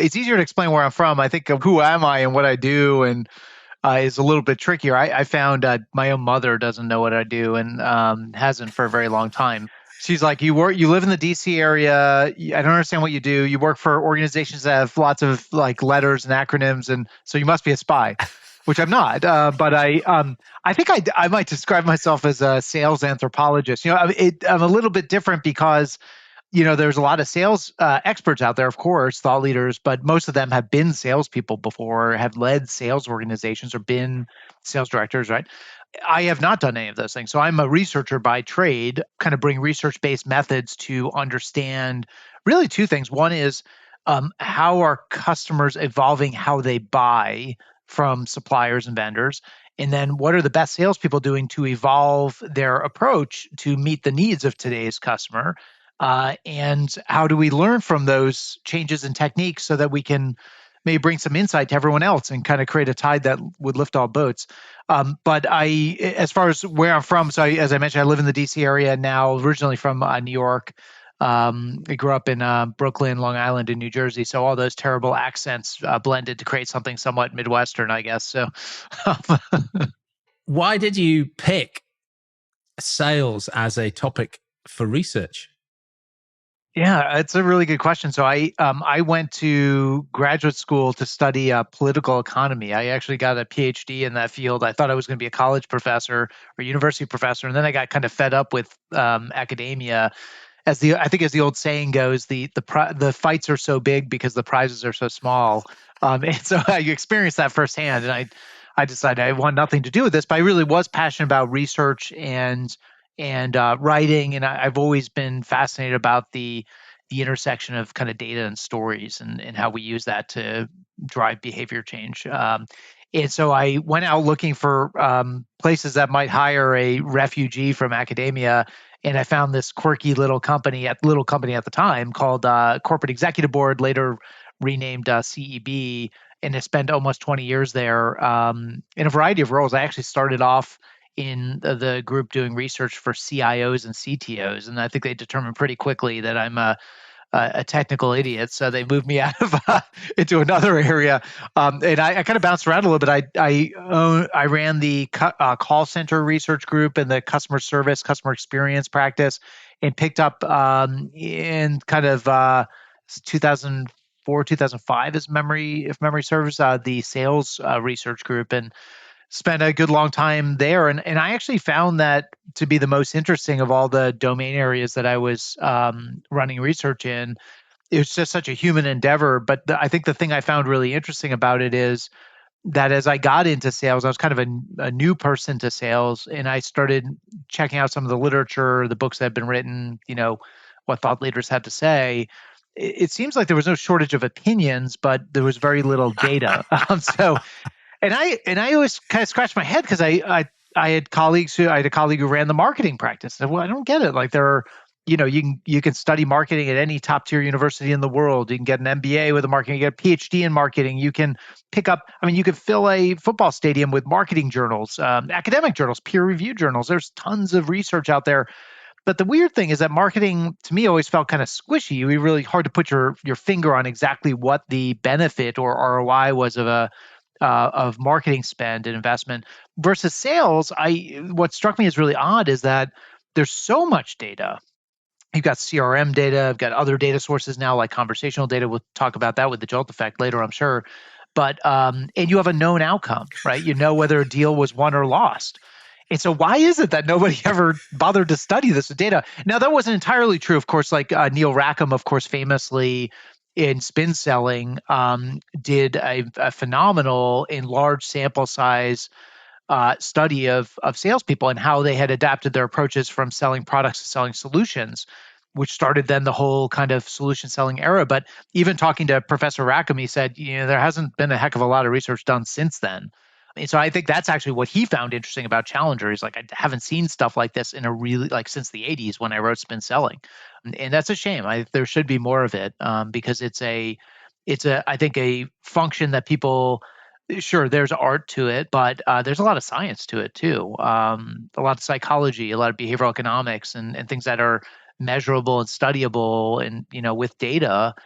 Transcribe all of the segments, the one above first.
it's easier to explain where I'm from. I think of who am I and what I do, and is a little bit trickier. I found my own mother doesn't know what I do and hasn't for a very long time. She's like, you live in the DC area. I don't understand what you do. You work for organizations that have lots of like letters and acronyms, and so you must be a spy, which I'm not. But I think I might describe myself as a sales anthropologist. I'm a little bit different because there's a lot of sales experts out there, of course, thought leaders, but most of them have been salespeople before, have led sales organizations or been sales directors, right? I have not done any of those things. So I'm a researcher by trade, kind of bring research-based methods to understand really two things. One is how are customers evolving how they buy from suppliers and vendors? And then what are the best salespeople doing to evolve their approach to meet the needs of today's customer? And how do we learn from those changes in techniques so that we can maybe bring some insight to everyone else and kind of create a tide that would lift all boats? But as far as where I'm from, so as I mentioned, I live in the DC area now, originally from New York. I grew up in Brooklyn, Long Island, and New Jersey. So all those terrible accents blended to create something somewhat Midwestern, I guess. So why did you pick sales as a topic for research? Yeah, it's a really good question. So I went to graduate school to study political economy. I actually got a PhD in that field. I thought I was going to be a college professor or university professor, and then I got kind of fed up with academia. I think as the old saying goes, the fights are so big because the prizes are so small. And so I experienced that firsthand, and I decided I want nothing to do with this. But I really was passionate about research and writing, and I've always been fascinated about the intersection of kind of data and stories and how we use that to drive behavior change. And so I went out looking for places that might hire a refugee from academia, and I found this quirky little company at the time called Corporate Executive Board, later renamed CEB, and I spent almost 20 years there in a variety of roles. I actually started off in the group doing research for CIOs and CTOs, and I think they determined pretty quickly that I'm a technical idiot, so they moved me out of into another area. And I kind of bounced around a little bit. I ran the call center research group and the customer experience practice, and picked up in kind of 2004, 2005, if memory serves, the sales research group, and spent a good long time there. And I actually found that to be the most interesting of all the domain areas that I was running research in. It was just such a human endeavor. But I think the thing I found really interesting about it is that as I got into sales, I was kind of a new person to sales, and I started checking out some of the literature, the books that had been written, what thought leaders had to say. It seems like there was no shortage of opinions, but there was very little data. And I always kind of scratched my head because I had I had a colleague who ran the marketing practice. I said, well, I don't get it. Like you can study marketing at any top tier university in the world. You can get an MBA with a marketing, you get a PhD in marketing. You can you could fill a football stadium with marketing journals, academic journals, peer reviewed journals. There's tons of research out there. But the weird thing is that marketing, to me, always felt kind of squishy. It was really hard to put your finger on exactly what the benefit or ROI was of marketing spend and investment versus sales. What struck me as really odd is that there's so much data. You've got CRM data, I've got other data sources now like conversational data. We'll talk about that with the Jolt effect later, I'm sure. But and you have a known outcome, right? You know whether a deal was won or lost. And so why is it that nobody ever bothered to study this data? Now, that wasn't entirely true, of course. Like Neil Rackham, of course, famously in spin selling, did a phenomenal in large sample size study of salespeople and how they had adapted their approaches from selling products to selling solutions, which started then the whole kind of solution selling era. But even talking to Professor Rackham, he said, there hasn't been a heck of a lot of research done since then. And so I think that's actually what he found interesting about Challenger. He's like, I haven't seen stuff like this in a really, like, since the 80s when I wrote Spin Selling. And that's a shame. There should be more of it because it's I think a function that people, sure, there's art to it, but there's a lot of science to it too. A lot of psychology, a lot of behavioral economics and things that are measurable and studyable and, with data.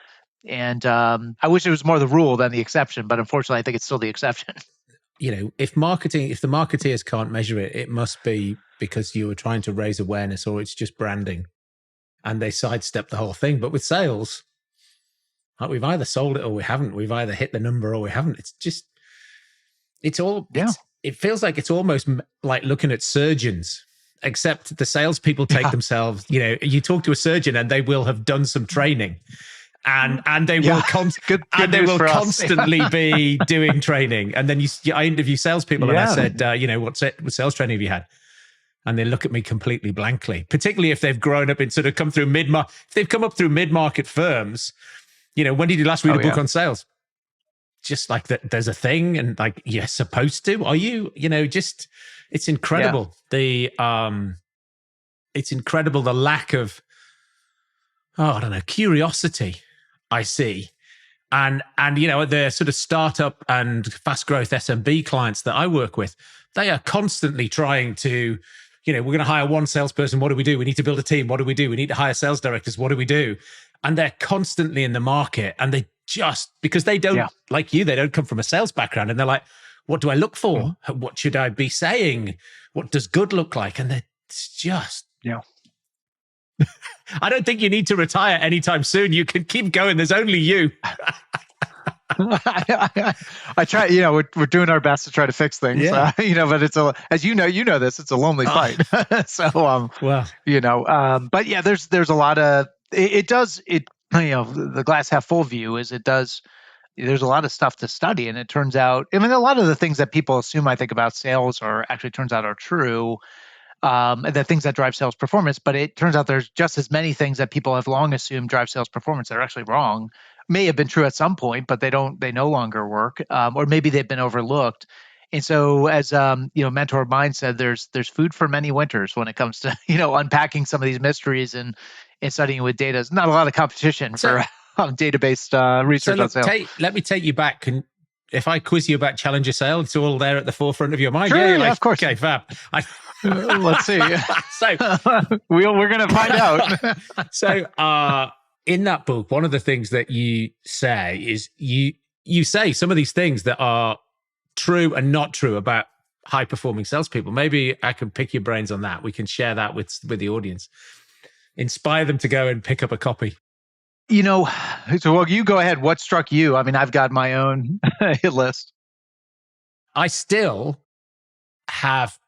And I wish it was more the rule than the exception, but unfortunately, I think it's still the exception. If the marketeers can't measure it, it must be because you were trying to raise awareness, or it's just branding and they sidestep the whole thing. But with sales, like, we've either sold it or we haven't. We've either hit the number or we haven't. It feels like it's almost like looking at surgeons, except the salespeople take themselves, you talk to a surgeon and they will have done some training. And they will constantly be doing training. And then I interview salespeople and I said, what sales training have you had? And they look at me completely blankly, particularly if they've grown up and sort of come through if they've come up through mid-market firms. When did you last read a book on sales? Just like that, there's a thing, and like, you're supposed to. Are you? It's incredible. It's incredible the lack of, I don't know, curiosity I see. And the sort of startup and fast growth SMB clients that I work with, they are constantly trying to, we're going to hire one salesperson. What do we do? We need to build a team. What do we do? We need to hire sales directors. What do we do? And they're constantly in the market, and they just, because they don't, like you, they don't come from a sales background, and they're like, what do I look for? What should I be saying? What does good look like? And it's just, I don't think you need to retire anytime soon. You can keep going. There's only you. I try, we're doing our best to try to fix things, but it's as you know this, it's a lonely fight. So, but yeah, there's a lot of, the glass half full view is there's a lot of stuff to study. And it turns out, a lot of the things that people assume, I think, about sales turns out are true. The things that drive sales performance, but it turns out there's just as many things that people have long assumed drive sales performance that are actually wrong. May have been true at some point, but they no longer work, or maybe they've been overlooked. And so, as mentor of mine said, there's food for many winters when it comes to unpacking some of these mysteries and studying with data. There's not a lot of competition for database research on sales. Let me take you back. If I quiz you about challenger sale, it's all there at the forefront of your mind. Sure, of course. Okay, fab. Let's see. So we're going to find out. So in that book, one of the things that you say is you say some of these things that are true and not true about high-performing salespeople. Maybe I can pick your brains on that. We can share that with the audience. Inspire them to go and pick up a copy. So you go ahead. What struck you? I've got my own hit list. I still have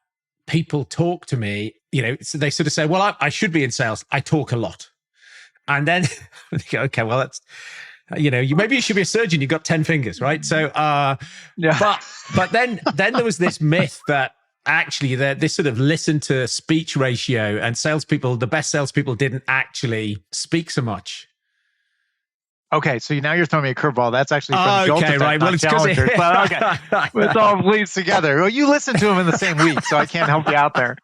people talk to me, so they sort of say, well, I should be in sales. I talk a lot. And then they go, okay, well, that's, maybe you should be a surgeon. You've got 10 fingers, right? So, but then there was this myth that actually this sort of listen to speech ratio, and the best salespeople didn't actually speak so much. Okay, so now you're throwing me a curveball. That's actually from Jolt. Okay, right. Well, it's Challengers, but okay, it all bleeds together. Well, you listened to them in the same week, so I can't help you out there.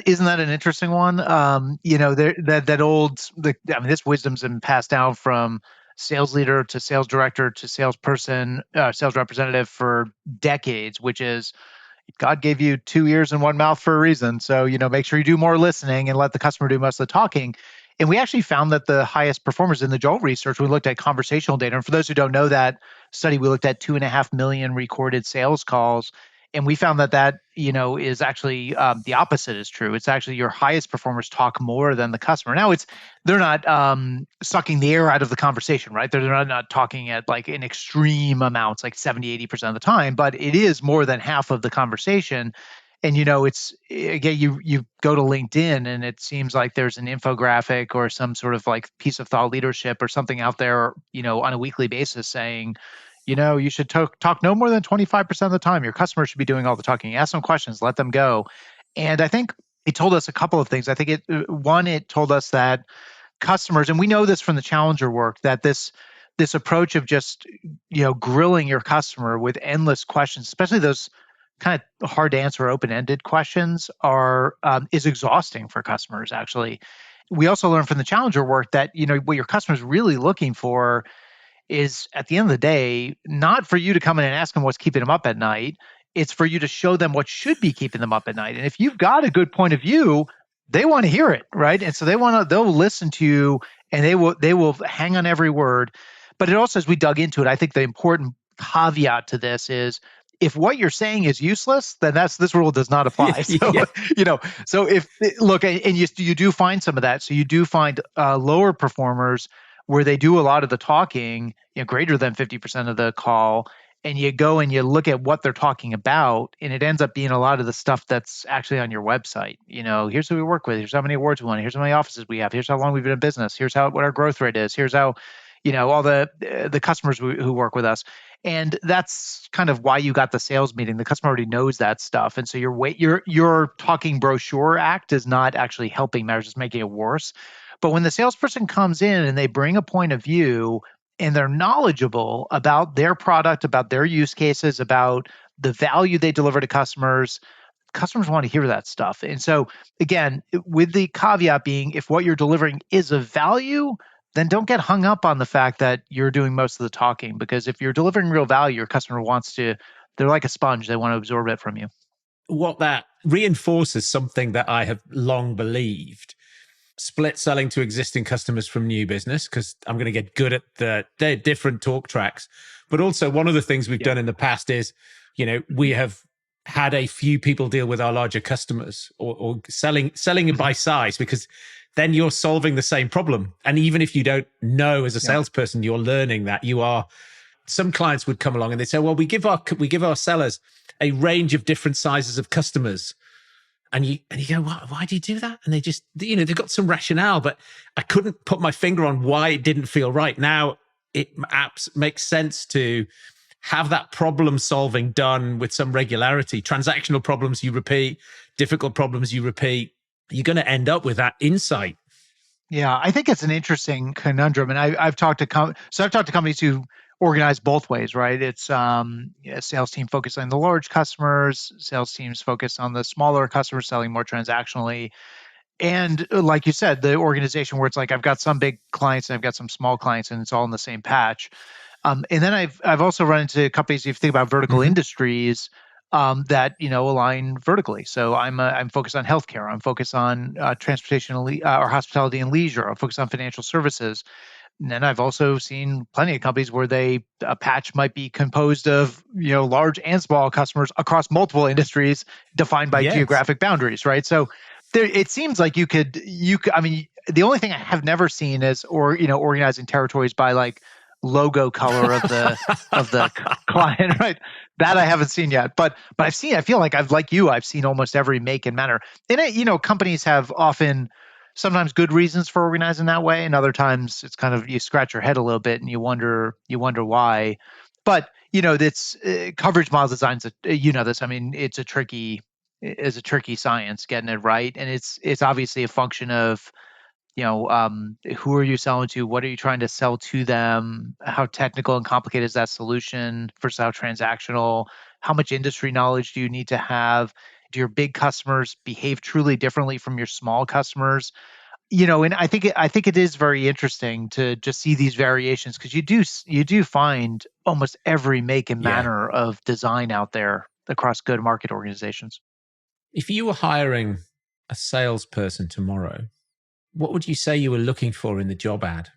Isn't that an interesting one? This wisdom's been passed down from sales leader to sales director to salesperson, sales representative for decades, which is God gave you 2 ears and 1 mouth for a reason. So, make sure you do more listening and let the customer do most of the talking. And we actually found that the highest performers in the Jolt research, we looked at conversational data. And for those who don't know that study, we looked at 2.5 million recorded sales calls. And we found that is actually the opposite is true. It's actually your highest performers talk more than the customer. Now, they're not sucking the air out of the conversation, right? They're not talking at like in extreme amounts, like 70, 80% of the time, but it is more than half of the conversation. And, it's, again, you go to LinkedIn and it seems like there's an infographic or some sort of like piece of thought leadership or something out there, on a weekly basis saying, you should talk no more than 25% of the time. Your customers should be doing all the talking. Ask them questions, let them go. And I think it told us a couple of things. I think it told us that customers, and we know this from the challenger work, that this approach of just, grilling your customer with endless questions, especially those kind of hard to answer open-ended questions is exhausting for customers, actually. We also learned from the challenger work that, what your customer's really looking for is, at the end of the day, not for you to come in and ask them what's keeping them up at night. It's for you to show them what should be keeping them up at night. And if you've got a good point of view, they want to hear it, right? And so they'll listen to you, and they will hang on every word. But it also, as we dug into it, I think the important caveat to this is if what you're saying is useless, then this rule does not apply. So, Yeah. you know, so if look, and you do find some of that. So you do find lower performers where they do a lot of the talking, greater than 50% of the call, and you go and you look at what they're talking about, and it ends up being a lot of the stuff that's actually on your website. Here's who we work with, here's how many awards we won, here's how many offices we have, here's how long we've been in business, here's what our growth rate is, here's how, all the customers who work with us. And that's kind of why you got the sales meeting. The customer already knows that stuff, and so your talking brochure act is not actually helping matters, just making it worse. But when the salesperson comes in and they bring a point of view and they're knowledgeable about their product, about their use cases, about the value they deliver to customers, customers want to hear that stuff. And so, again, with the caveat being, if what you're delivering is of value, then don't get hung up on the fact that you're doing most of the talking, because if you're delivering real value, your customer they're like a sponge, they want to absorb it from you. What that reinforces something that I have long believed: split selling to existing customers from new business, because I'm going to get good at they're different talk tracks. But also, one of the things we've done in the past is, we have had a few people deal with our larger customers, or selling it by size, because then you're solving the same problem. And even if you don't know as a salesperson, you're learning that some clients would come along and they say, well, we give our sellers a range of different sizes of customers. And you go, why do you do that? And they just, they've got some rationale, but I couldn't put my finger on why it didn't feel right. Now it makes sense to have that problem solving done with some regularity. Transactional problems you repeat, difficult problems you repeat. You're going to end up with that insight. Yeah, I think it's an interesting conundrum, and I've talked to companies who organize both ways, right? It's a sales team focused on the large customers, sales teams focused on the smaller customers, selling more transactionally, and like you said, the organization where it's like I've got some big clients and I've got some small clients, and it's all in the same patch. And then I've also run into companies, if you think about vertical industries, that align vertically. So I'm focused on healthcare. I'm focused on transportation or hospitality and leisure. I'm focused on financial services. And then I've also seen plenty of companies where a patch might be composed of large and small customers across multiple industries defined by geographic boundaries, right? So it seems like you could. I mean, the only thing I have never seen is organizing territories by like logo color of the client, right? That I haven't seen yet, but I feel like I've seen almost every make and manner. And companies have often sometimes good reasons for organizing that way, and other times it's kind of you scratch your head a little bit and you wonder why. But it's coverage model designs. This. I mean, it's a tricky science getting it right, and it's obviously a function of who are you selling to? What are you trying to sell to them? How technical and complicated is that solution versus how transactional? How much industry knowledge do you need to have? Do your big customers behave truly differently from your small customers? And I think it is very interesting to just see these variations, because you do find almost every make and manner of design out there across good market organizations. If you were hiring a salesperson tomorrow, what would you say you were looking for in the job ad?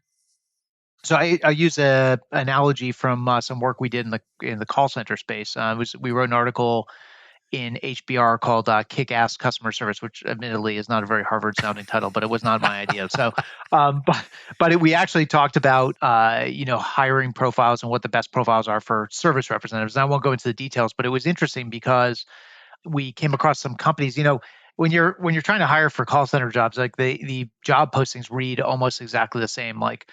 So I use a analogy from some work we did in the call center space. We wrote an article in HBR called "Kick-Ass Customer Service," which admittedly is not a very Harvard-sounding title, but it was not my idea. So, we actually talked about hiring profiles and what the best profiles are for service representatives. And I won't go into the details, but it was interesting because we came across some companies. When you're trying to hire for call center jobs, like the job postings read almost exactly the same. Like,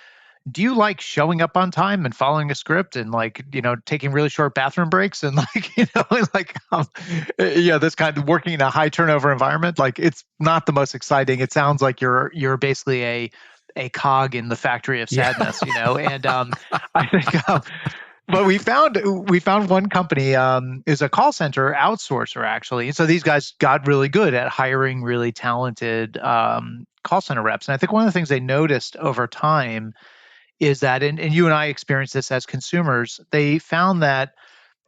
do you like showing up on time and following a script and taking really short bathroom breaks and this kind of working in a high turnover environment? Like, it's not the most exciting. It sounds like you're basically a cog in the factory of sadness, and I think but we found one company is a call center outsourcer, actually. And so these guys got really good at hiring really talented call center reps. And I think one of the things they noticed over time is that, and you and I experienced this as consumers, they found that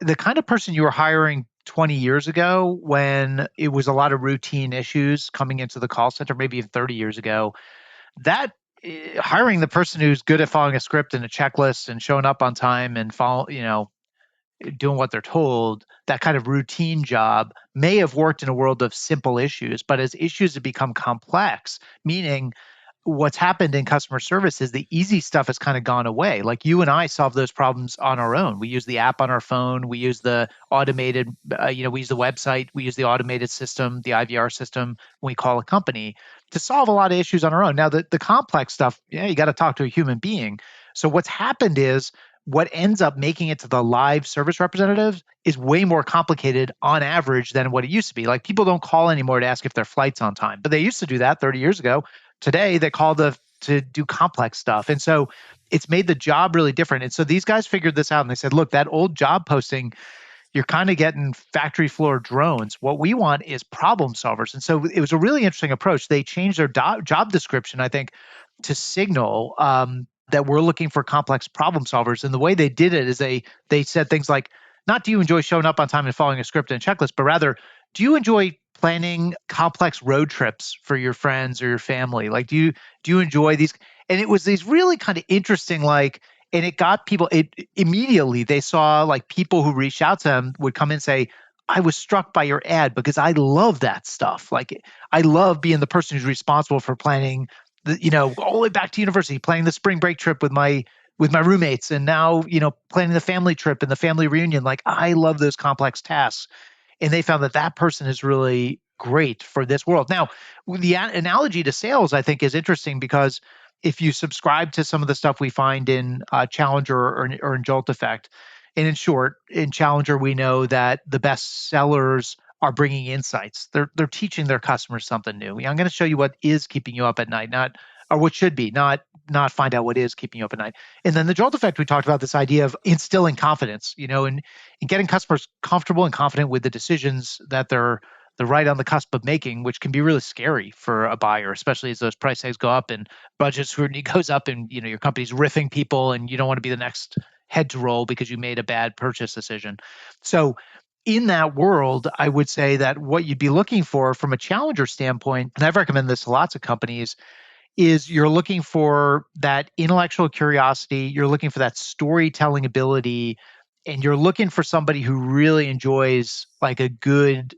the kind of person you were hiring 20 years ago, when it was a lot of routine issues coming into the call center, maybe even 30 years ago, that hiring the person who's good at following a script and a checklist and showing up on time and doing what they're told, that kind of routine job may have worked in a world of simple issues, but as issues have become complex, meaning what's happened in customer service is the easy stuff has kind of gone away. Like you and I solve those problems on our own. We use the app on our phone. We use the automated, we use the website. We use the automated system, the IVR system when we call a company to solve a lot of issues on our own. Now, the complex stuff, you got to talk to a human being. So what's happened is what ends up making it to the live service representatives is way more complicated on average than what it used to be. Like people don't call anymore to ask if their flight's on time, but they used to do that 30 years ago. Today they call to do complex stuff. And so it's made the job really different. And so these guys figured this out and they said, look, that old job posting, you're kind of getting factory floor drones. What we want is problem solvers. And so it was a really interesting approach. They changed their job description, I think, to signal that we're looking for complex problem solvers. And the way they did it is they said things like, not do you enjoy showing up on time and following a script and a checklist, but rather, do you enjoy planning complex road trips for your friends or your family? Like, do you enjoy these? And it was these really kind of interesting, and it got people, immediately they saw like people who reached out to them would come in and say, I was struck by your ad because I love that stuff. Like I love being the person who's responsible for planning all the way back to university, planning the spring break trip with my roommates, and now, planning the family trip and the family reunion. Like I love those complex tasks. And they found that that person is really great for this world. Now, the analogy to sales, I think, is interesting because if you subscribe to some of the stuff we find in Challenger or in Jolt Effect, and in short, in Challenger, we know that the best sellers are bringing insights. They're teaching their customers something new. I'm going to show you what is keeping you up at night, not or what should be, not find out what is keeping you up at night. And then the Jolt Effect, we talked about this idea of instilling confidence, and getting customers comfortable and confident with the decisions that they're right on the cusp of making, which can be really scary for a buyer, especially as those price tags go up and budget scrutiny goes up, and your company's riffing people, and you don't want to be the next head to roll because you made a bad purchase decision. So in that world, I would say that what you'd be looking for from a challenger standpoint, and I've recommended this to lots of companies, is you're looking for that intellectual curiosity, you're looking for that storytelling ability, and you're looking for somebody who really enjoys like a good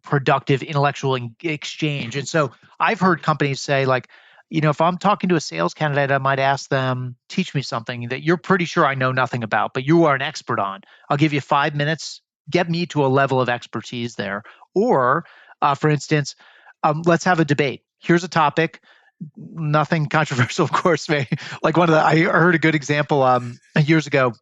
productive intellectual exchange. And so I've heard companies say, like, if I'm talking to a sales candidate, I might ask them, teach me something that you're pretty sure I know nothing about, but you are an expert on. I'll give you 5 minutes, get me to a level of expertise there. Or, for instance, let's have a debate. Here's a topic, nothing controversial, of course. Like I heard a good example years ago.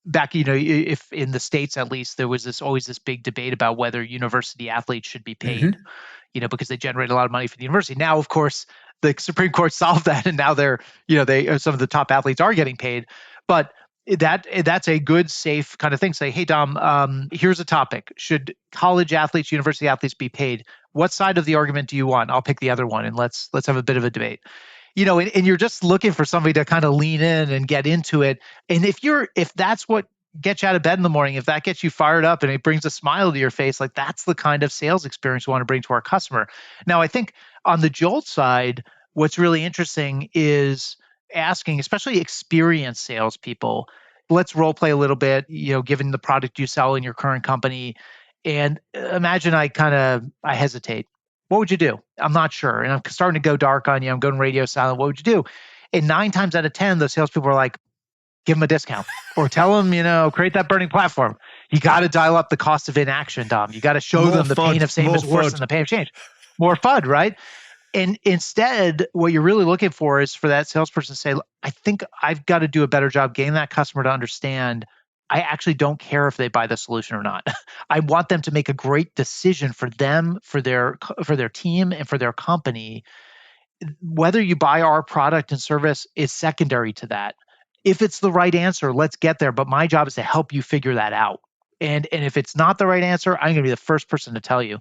Back, if in the States at least, there was always this big debate about whether university athletes should be paid, because they generate a lot of money for the university. Now, of course, the Supreme Court solved that, and now some of the top athletes are getting paid. But that's a good, safe kind of thing. Say, hey, Dom, here's a topic: should college athletes, university athletes be paid? What side of the argument do you want? I'll pick the other one, and let's have a bit of a debate. And you're just looking for somebody to kind of lean in and get into it. And if that's what gets you out of bed in the morning, if that gets you fired up and it brings a smile to your face, like that's the kind of sales experience we want to bring to our customer. Now, I think on the Jolt side, what's really interesting is asking, especially experienced salespeople, let's role play a little bit, given the product you sell in your current company. And imagine I hesitate. What would you do? I'm not sure. And I'm starting to go dark on you. I'm going radio silent. What would you do? And 9 times out of 10, the salespeople are like, give them a discount or tell them, create that burning platform. You got to dial up the cost of inaction, Dom. You got to show them the pain of same is worse than the pain of change. More FUD, right? And instead, what you're really looking for is for that salesperson to say, I think I've got to do a better job getting that customer to understand I actually don't care if they buy the solution or not. I want them to make a great decision for them, for their team, and for their company. Whether you buy our product and service is secondary to that. If it's the right answer, let's get there. But my job is to help you figure that out. And if it's not the right answer, I'm going to be the first person to tell you.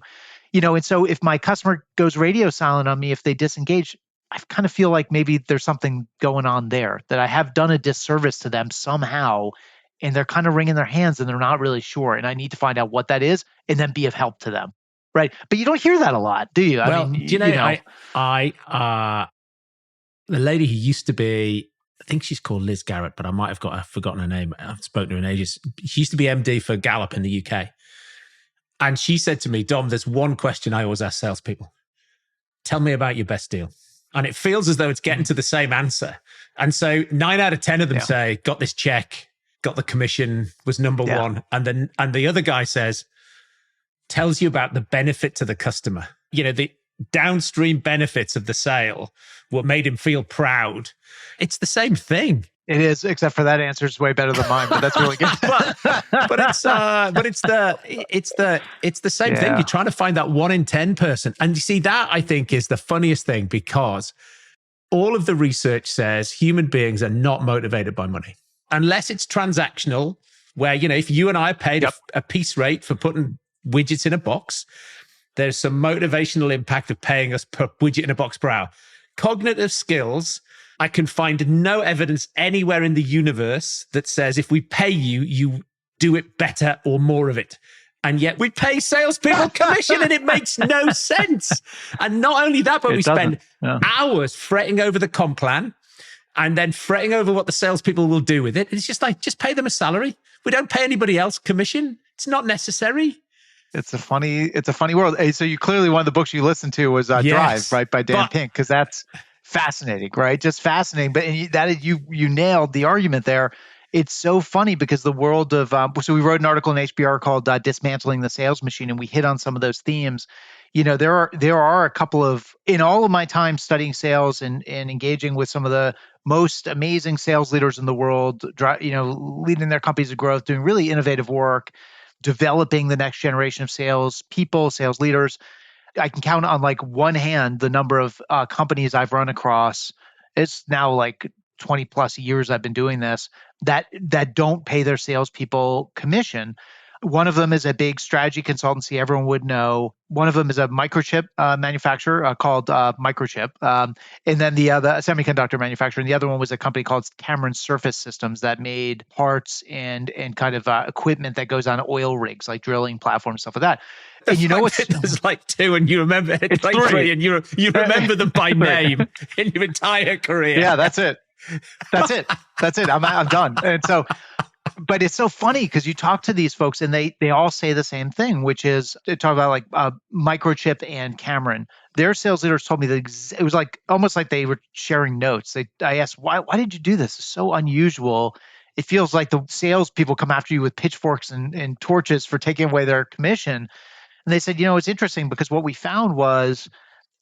And so if my customer goes radio silent on me, if they disengage, I kind of feel like maybe there's something going on there, that I have done a disservice to them somehow, and they're kind of wringing their hands and they're not really sure. And I need to find out what that is and then be of help to them. Right. But you don't hear that a lot, do you? Well, I the lady who used to be, I think she's called Liz Garrett, but I might have forgotten her name. I've spoken to her in ages. She used to be MD for Gallup in the UK. And she said to me, Dom, there's one question I always ask salespeople. Tell me about your best deal. And it feels as though it's getting to the same answer. And so 9 out of 10 of them say, got this check, got the commission, was number one. And the other guy says, tells you about the benefit to the customer. The downstream benefits of the sale, what made him feel proud. It's the same thing. It is, except for that answer is way better than mine, but that's really good. but it's the same thing. You're trying to find that 1 in 10 person. And you see, that I think is the funniest thing, because all of the research says human beings are not motivated by money. Unless it's transactional, where, if you and I paid a piece rate for putting widgets in a box, there's some motivational impact of paying us per widget in a box per hour. Cognitive skills, I can find no evidence anywhere in the universe that says if we pay you, you do it better or more of it. And yet we pay salespeople commission and it makes no sense. And not only that, but we spend hours fretting over the comp plan and then fretting over what the salespeople will do with it. It's just like, just pay them a salary. We don't pay anybody else commission. It's not necessary. It's a funny world. Hey, so you clearly, one of the books you listened to was Drive, right, by Dan Pink, because that's fascinating, right? Just fascinating. But you nailed the argument there. It's so funny because the world of so we wrote an article in HBR called "Dismantling the Sales Machine," and we hit on some of those themes. There are a couple of, in all of my time studying sales and engaging with some of the most amazing sales leaders in the world, leading their companies to growth, doing really innovative work, developing the next generation of sales people, sales leaders. I can count on like one hand the number of companies I've run across. It's now like 20 plus years I've been doing this that don't pay their salespeople commission. One of them is a big strategy consultancy everyone would know. One of them is a microchip manufacturer called Microchip. And then the other, a semiconductor manufacturer. And the other one was a company called Cameron Surface Systems that made parts and kind of equipment that goes on oil rigs, like drilling platforms, stuff like that. And you know what? There's like 2 and you remember it's like 3 and you remember them by name in your entire career. Yeah, that's it. That's it. I'm done. And so, but it's so funny because you talk to these folks and they all say the same thing, which is they talk about like Microchip and Cameron. Their sales leaders told me that it was like almost like they were sharing notes. I asked, why did you do this? It's so unusual. It feels like the salespeople come after you with pitchforks and torches for taking away their commission. And they said, it's interesting because what we found was,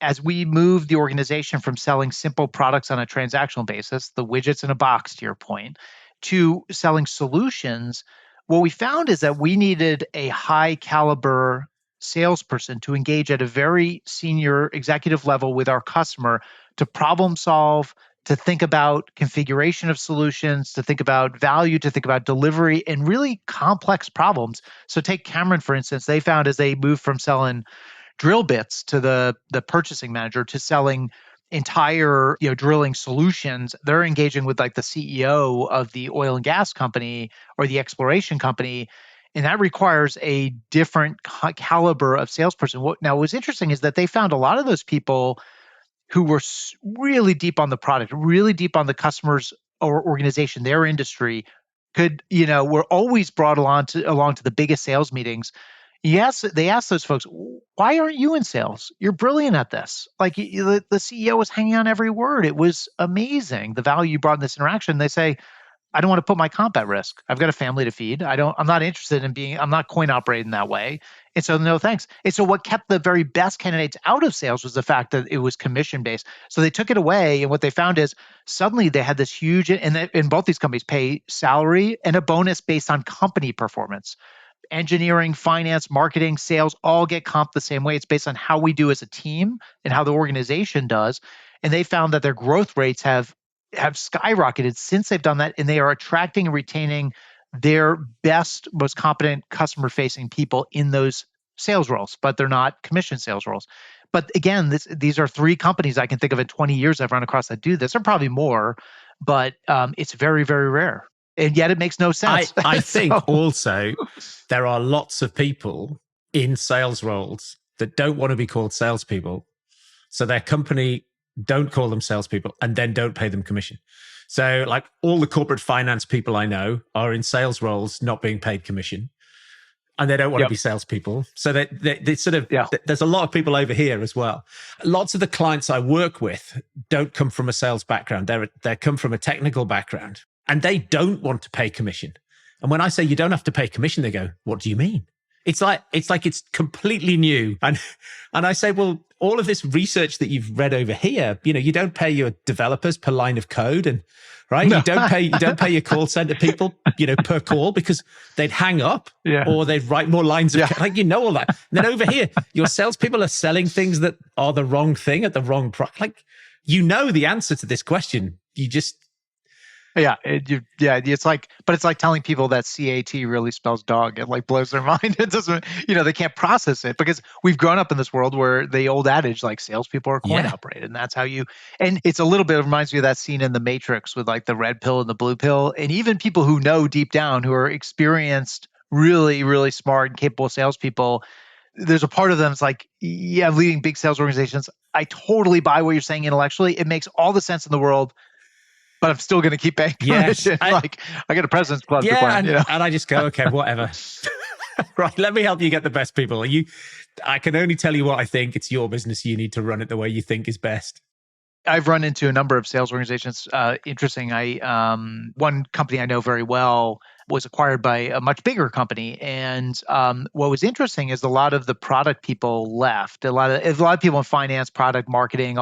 as we moved the organization from selling simple products on a transactional basis, the widgets in a box, to your point, to selling solutions, what we found is that we needed a high caliber salesperson to engage at a very senior executive level with our customer to problem solve, to think about configuration of solutions, to think about value, to think about delivery, and really complex problems. So take Cameron, for instance. They found as they moved from selling drill bits to the purchasing manager to selling entire drilling solutions, they're engaging with like the CEO of the oil and gas company or the exploration company. And that requires a different caliber of salesperson. Now, what's interesting is that they found a lot of those people who were really deep on the product, really deep on the customer's or organization, their industry, were always brought along to the biggest sales meetings. Yes, they asked those folks, why aren't you in sales? You're brilliant at this. Like the CEO was hanging on every word. It was amazing, the value you brought in this interaction. They say, I don't want to put my comp at risk. I've got a family to feed. I'm not interested in I'm not coin operating that way. And so no thanks. And so what kept the very best candidates out of sales was the fact that it was commission based. So they took it away. And what they found is suddenly they had this huge, and both these companies pay salary and a bonus based on company performance. Engineering, finance, marketing, sales all get comped the same way. It's based on how we do as a team and how the organization does. And they found that their growth rates have skyrocketed since they've done that, and they are attracting and retaining their best, most competent customer-facing people in those sales roles, but they're not commission sales roles. But again, these are 3 companies I can think of in 20 years I've run across that do this. There are probably more, but it's very, very rare. And yet it makes no sense. I think also there are lots of people in sales roles that don't want to be called salespeople. So their company don't call them salespeople, and then don't pay them commission. So like all the corporate finance people I know are in sales roles, not being paid commission, and they don't want to be salespeople. So they sort of, there's a lot of people over here as well. Lots of the clients I work with don't come from a sales background. They come from a technical background, and they don't want to pay commission. And when I say you don't have to pay commission, they go, "What do you mean?" It's like it's completely new. And I say, well, all of this research that you've read over here, you don't pay your developers per line of code, and right? No. You don't pay your call center people, per call, because they'd hang up or they'd write more lines of code. Like, all that. And then over here, your salespeople are selling things that are the wrong thing at the wrong price. Like, the answer to this question. You just it's like telling people that CAT really spells dog. It like blows their mind. It doesn't, they can't process it, because we've grown up in this world where the old adage, like, salespeople are coin operated, and that's how and it's a little bit, it reminds me of that scene in The Matrix with like the red pill and the blue pill. And even people who know deep down, who are experienced, really, really smart and capable salespeople, there's a part of them that's like, leading big sales organizations, I totally buy what you're saying intellectually. It makes all the sense in the world, but I'm still going to keep paying commission. I got a President's Club to plan. And I just go, okay, whatever. Right, let me help you get the best people. I can only tell you what I think. It's your business. You need to run it the way you think is best. I've run into a number of sales organizations. Interesting. One company I know very well was acquired by a much bigger company, and what was interesting is a lot of the product people left. A lot of people in finance, product marketing,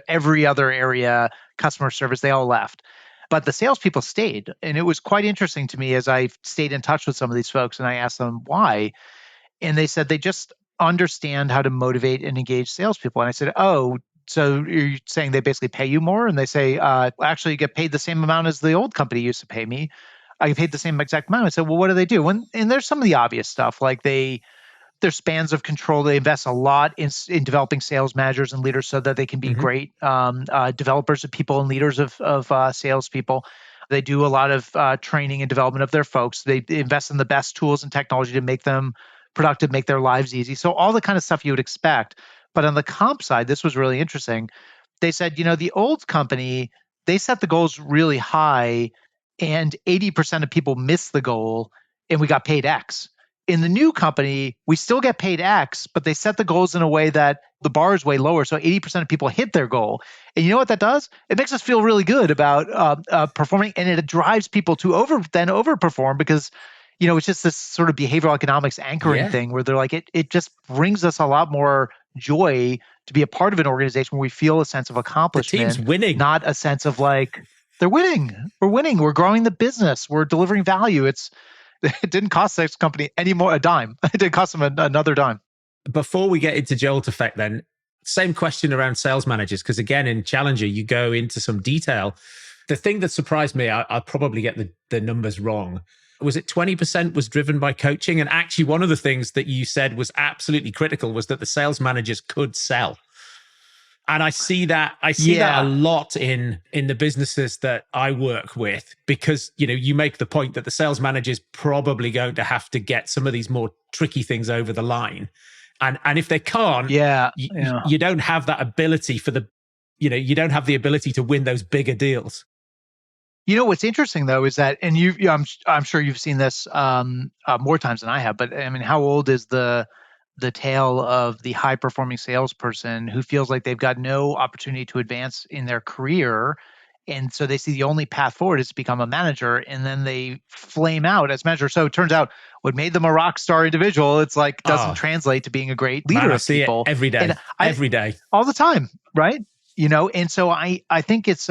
every other area, customer service, they all left. But the salespeople stayed, and it was quite interesting to me as I stayed in touch with some of these folks, and I asked them why, and they said they just understand how to motivate and engage salespeople. And I said, "Oh, so you're saying they basically pay you more?" And they say, "Actually, you get paid the same amount as the old company used to pay me. I get paid the same exact amount." I said, "Well, what do they do?" And there's some of the obvious stuff, like their spans of control. They invest a lot in developing sales managers and leaders so that they can be great developers of people and leaders of salespeople. They do a lot of training and development of their folks. They invest in the best tools and technology to make them productive, make their lives easy. So all the kind of stuff you would expect. But on the comp side, this was really interesting. They said, the old company, they set the goals really high, and 80% of people missed the goal, and we got paid X. In the new company, we still get paid X, but they set the goals in a way that the bar is way lower. So 80% of people hit their goal. And you know what that does? It makes us feel really good about performing, and it drives people to overperform, because it's just this sort of behavioral economics anchoring thing where they're like, it just brings us a lot more joy to be a part of an organization where we feel a sense of accomplishment. The team's winning. Not a sense of like, they're winning. We're winning. We're growing the business. We're delivering value. It didn't cost this company a dime. It didn't cost them another dime. Before we get into Jolt effect then, same question around sales managers, because again, in Challenger, you go into some detail. The thing that surprised me, I'll probably get the numbers wrong, was it 20% was driven by coaching? And actually, one of the things that you said was absolutely critical was that the sales managers could sell. And I see that a lot in the businesses that I work with, because you make the point that the sales manager is probably going to have to get some of these more tricky things over the line. And if they can't, you don't have that ability you don't have the ability to win those bigger deals. What's interesting though is that, and I'm sure you've seen this more times than I have, but I mean, how old is the tale of the high performing salesperson who feels like they've got no opportunity to advance in their career, and so they see the only path forward is to become a manager, and then they flame out as manager. So it turns out what made them a rock star individual, it's like doesn't translate to being a great leader of people. I see it every day, every day, all the time, right? And so I think it's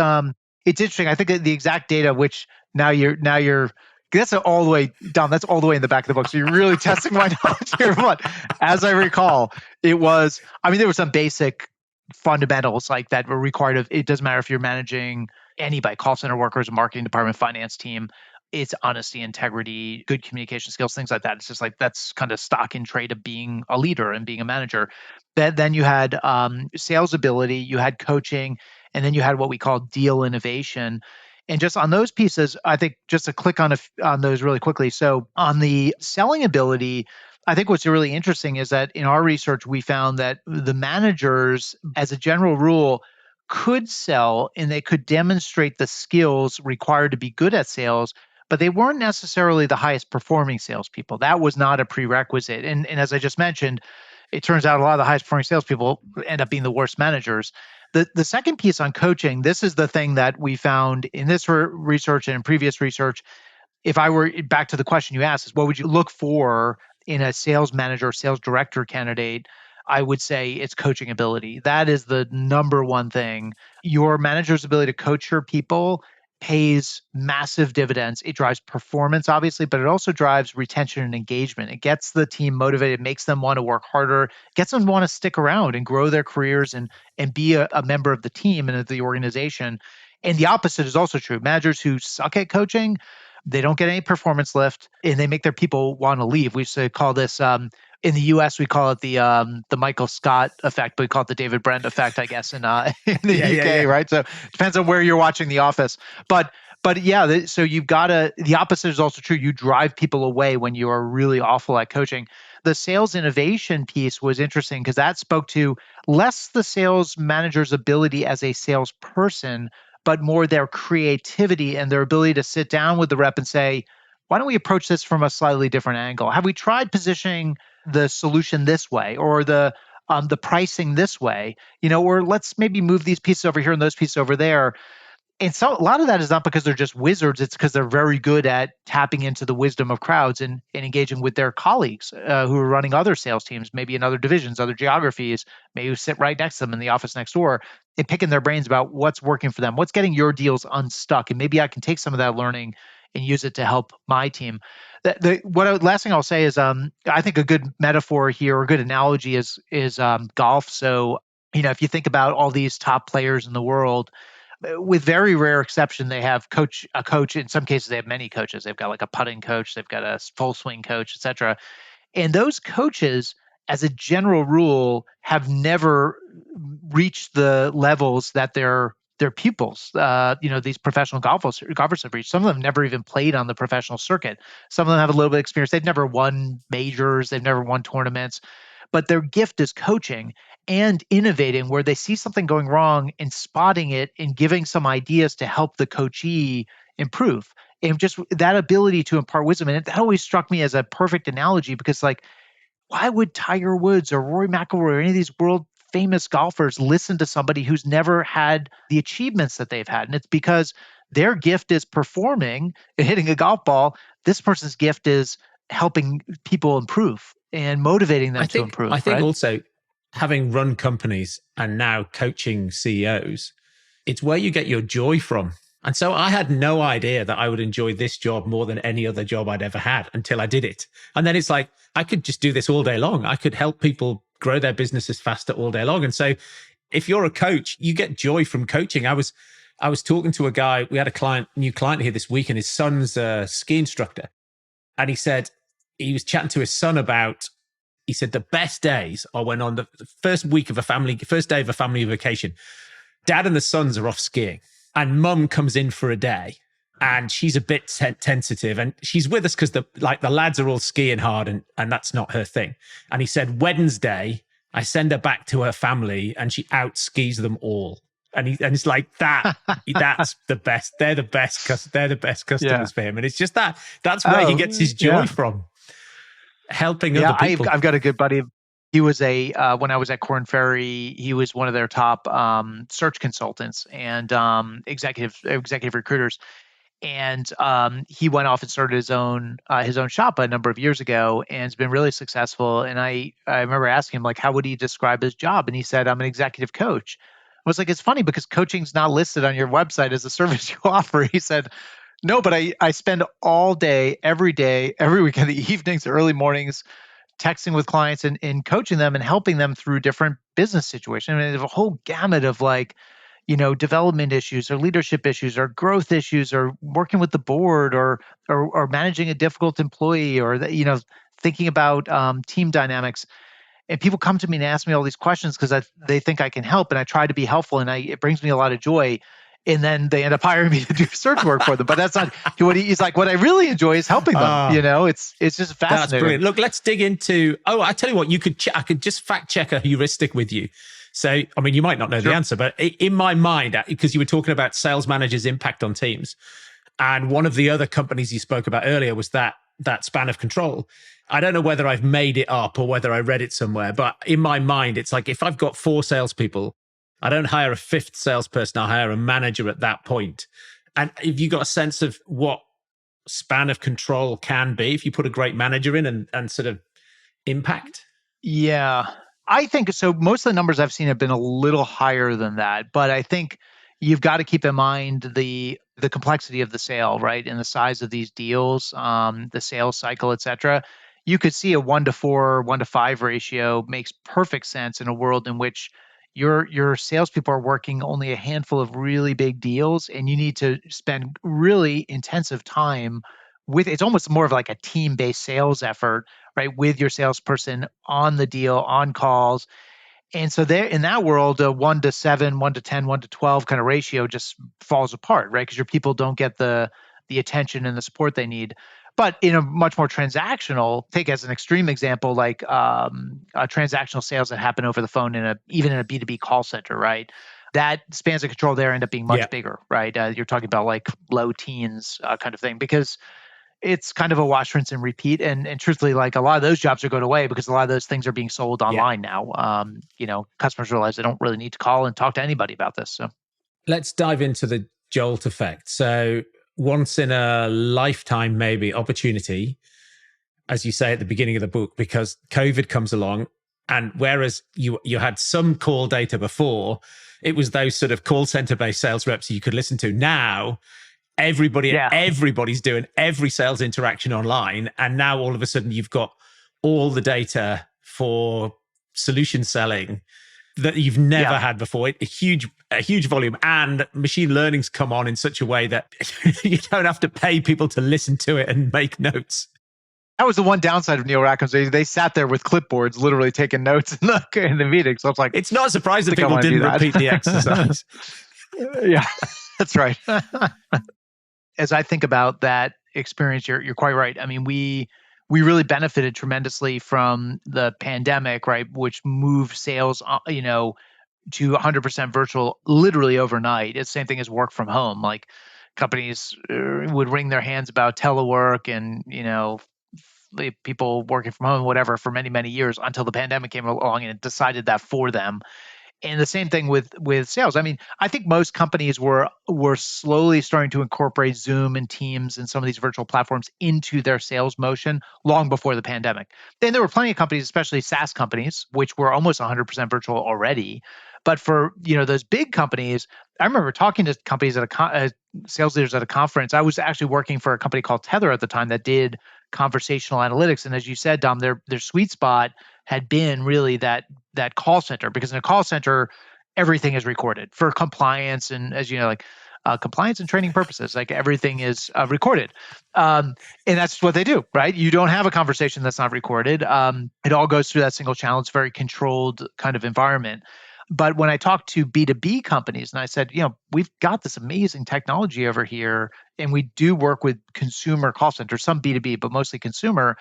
interesting. I think the exact data, which now you're that's all the way down. That's all the way in the back of the book. So you're really testing my knowledge here. But as I recall, there were some basic fundamentals like that were required of, it doesn't matter if you're managing anybody, call center workers, marketing department, finance team, it's honesty, integrity, good communication skills, things like that. It's just like, that's kind of stock in trade of being a leader and being a manager. Then you had sales ability, you had coaching, and then you had what we call deal innovation. And just on those pieces, I think just to click on those really quickly. So on the selling ability, I think what's really interesting is that in our research, we found that the managers, as a general rule, could sell and they could demonstrate the skills required to be good at sales, but they weren't necessarily the highest performing salespeople. That was not a prerequisite. And as I just mentioned, it turns out a lot of the highest performing salespeople end up being the worst managers. The second piece on coaching, this is the thing that we found in this research and in previous research. If I were back to the question you asked, is what would you look for in a sales manager, sales director candidate? I would say it's coaching ability. That is the number one thing. Your manager's ability to coach your people pays massive dividends. It drives performance, obviously, but it also drives retention and engagement. It gets the team motivated, makes them want to work harder, gets them to want to stick around and grow their careers and be a member of the team and of the organization. And the opposite is also true. Managers who suck at coaching, they don't get any performance lift, and they make their people want to leave. We used to call this in the U.S. we call it the Michael Scott effect, but we call it the David Brent effect, I guess, in in the UK, right? So it depends on where you're watching The Office, but yeah. So you've got to. The opposite is also true. You drive people away when you are really awful at coaching. The sales innovation piece was interesting because that spoke to less the sales manager's ability as a salesperson, but more their creativity and their ability to sit down with the rep and say, why don't we approach this from a slightly different angle? Have we tried positioning the solution this way, or the pricing this way? Or let's maybe move these pieces over here and those pieces over there. And so a lot of that is not because they're just wizards. It's because they're very good at tapping into the wisdom of crowds and engaging with their colleagues who are running other sales teams, maybe in other divisions, other geographies, maybe sit right next to them in the office next door, and picking their brains about what's working for them, what's getting your deals unstuck. And maybe I can take some of that learning and use it to help my team. Last thing I'll say is I think a good metaphor here, or a good analogy is golf. So, if you think about all these top players in the world, with very rare exception, they have a coach. In some cases, they have many coaches. They've got like a putting coach, they've got a full swing coach, etc. And those coaches, as a general rule, have never reached the levels that their pupils, these professional golfers have reached. Some of them never even played on the professional circuit. Some of them have a little bit of experience. They've never won majors. They've never won tournaments. But their gift is coaching and innovating, where they see something going wrong and spotting it and giving some ideas to help the coachee improve. And just that ability to impart wisdom. And that always struck me as a perfect analogy, because why would Tiger Woods or Rory McIlroy or any of these world famous golfers listen to somebody who's never had the achievements that they've had? And it's because their gift is performing and hitting a golf ball. This person's gift is helping people improve and motivating them to improve. I think also, having run companies and now coaching CEOs, it's where you get your joy from. And so I had no idea that I would enjoy this job more than any other job I'd ever had until I did it. And then it's like, I could just do this all day long. I could help people grow their businesses faster all day long. And so if you're a coach, you get joy from coaching. I was talking to a guy, we had a new client here this week, and his son's a ski instructor. And he said, he was chatting to his son about, he said, the best days are when on the first day of a family vacation, dad and the sons are off skiing and mum comes in for a day and she's a bit tentative, and she's with us because the lads are all skiing hard and that's not her thing. And he said, Wednesday, I send her back to her family and she out skis them all. And it's like that. That's the best. They're the best. They're the best customers for him. And it's just that's where he gets his joy from. Helping other people. I've got a good buddy. He was when I was at Korn Ferry, he was one of their top search consultants and executive recruiters. And he went off and started his own shop a number of years ago, and it's been really successful. And I remember asking him, how would he describe his job? And he said, I'm an executive coach. I was like, it's funny because coaching's not listed on your website as a service you offer. He said, no, but I spend all day, every weekend, the evenings, early mornings, texting with clients and coaching them and helping them through different business situations. I mean, there's a whole gamut of development issues or leadership issues or growth issues or working with the board or managing a difficult employee or, thinking about team dynamics. And people come to me and ask me all these questions because they think I can help, and I try to be helpful, and it brings me a lot of joy. And then they end up hiring me to do search work for them. But that's not what he's like. What I really enjoy is helping them. It's just fascinating. That's brilliant. Look, let's dig into. Oh, I tell you what, I could just fact check a heuristic with you. So, I mean, you might not know the Sure. answer, but in my mind, because you were talking about sales managers' impact on teams, and one of the other companies you spoke about earlier was that span of control. I don't know whether I've made it up or whether I read it somewhere, but in my mind, it's like if I've got 4 salespeople, I don't hire a 5th salesperson, I hire a manager at that point. And if you got a sense of what span of control can be if you put a great manager in and sort of impact? Yeah. I think so. Most of the numbers I've seen have been a little higher than that, but I think you've got to keep in mind the complexity of the sale, right? And the size of these deals, the sales cycle, et cetera. You could see a 1 to 4, 1 to 5 ratio makes perfect sense in a world in which your salespeople are working only a handful of really big deals, and you need to spend really intensive time with. It's almost more of like a team-based sales effort, right, with your salesperson on the deal, on calls. And so there in that world, a 1 to 7, 1 to 10, 1 to 12 kind of ratio just falls apart, right? Because your people don't get the attention and the support they need. But in a much more transactional, take as an extreme example, like transactional sales that happen over the phone even in a B2B call center, right? That spans of control there end up being Yeah. much bigger, right? You're talking about like low teens kind of thing, because it's kind of a wash, rinse, and repeat. And truthfully, like a lot of those jobs are going away because a lot of those things are being sold Yeah. online now. Customers realize they don't really need to call and talk to anybody about this. So Let's dive into the Jolt effect. So, once in a lifetime, maybe opportunity, as you say at the beginning of the book, because COVID comes along. And whereas you had some call data before, it was those sort of call center based sales reps you could listen to. Now, everybody's doing every sales interaction online. And now all of a sudden you've got all the data for solution selling that you've never had before. A huge volume, and machine learning's come on in such a way that you don't have to pay people to listen to it and make notes. That was the one downside of Neil Rackham's. They sat there with clipboards, literally taking notes in the meeting. So it's like, it's not a surprise that people didn't repeat the exercise. Yeah, that's right. As I think about that experience, you're quite right. I mean, we really benefited tremendously from the pandemic, right? Which moved sales, to 100% virtual literally overnight. It's the same thing as work from home. Like companies would wring their hands about telework and, people working from home, whatever, for many, many years until the pandemic came along and it decided that for them. And the same thing with sales. I mean, I think most companies were slowly starting to incorporate Zoom and Teams and some of these virtual platforms into their sales motion long before the pandemic. Then there were plenty of companies, especially SaaS companies, which were almost 100% virtual already. But for those big companies, I remember talking to companies sales leaders at a conference. I was actually working for a company called Tether at the time that did conversational analytics, and as you said, Dom, their sweet spot had been really that call center, because in a call center, everything is recorded for compliance and, as you know, like compliance and training purposes, like everything is recorded. And that's what they do, right? You don't have a conversation that's not recorded. It all goes through that single channel. It's a very controlled kind of environment. But when I talked to B2B companies and I said, we've got this amazing technology over here and we do work with consumer call centers, some B2B, but mostly consumer.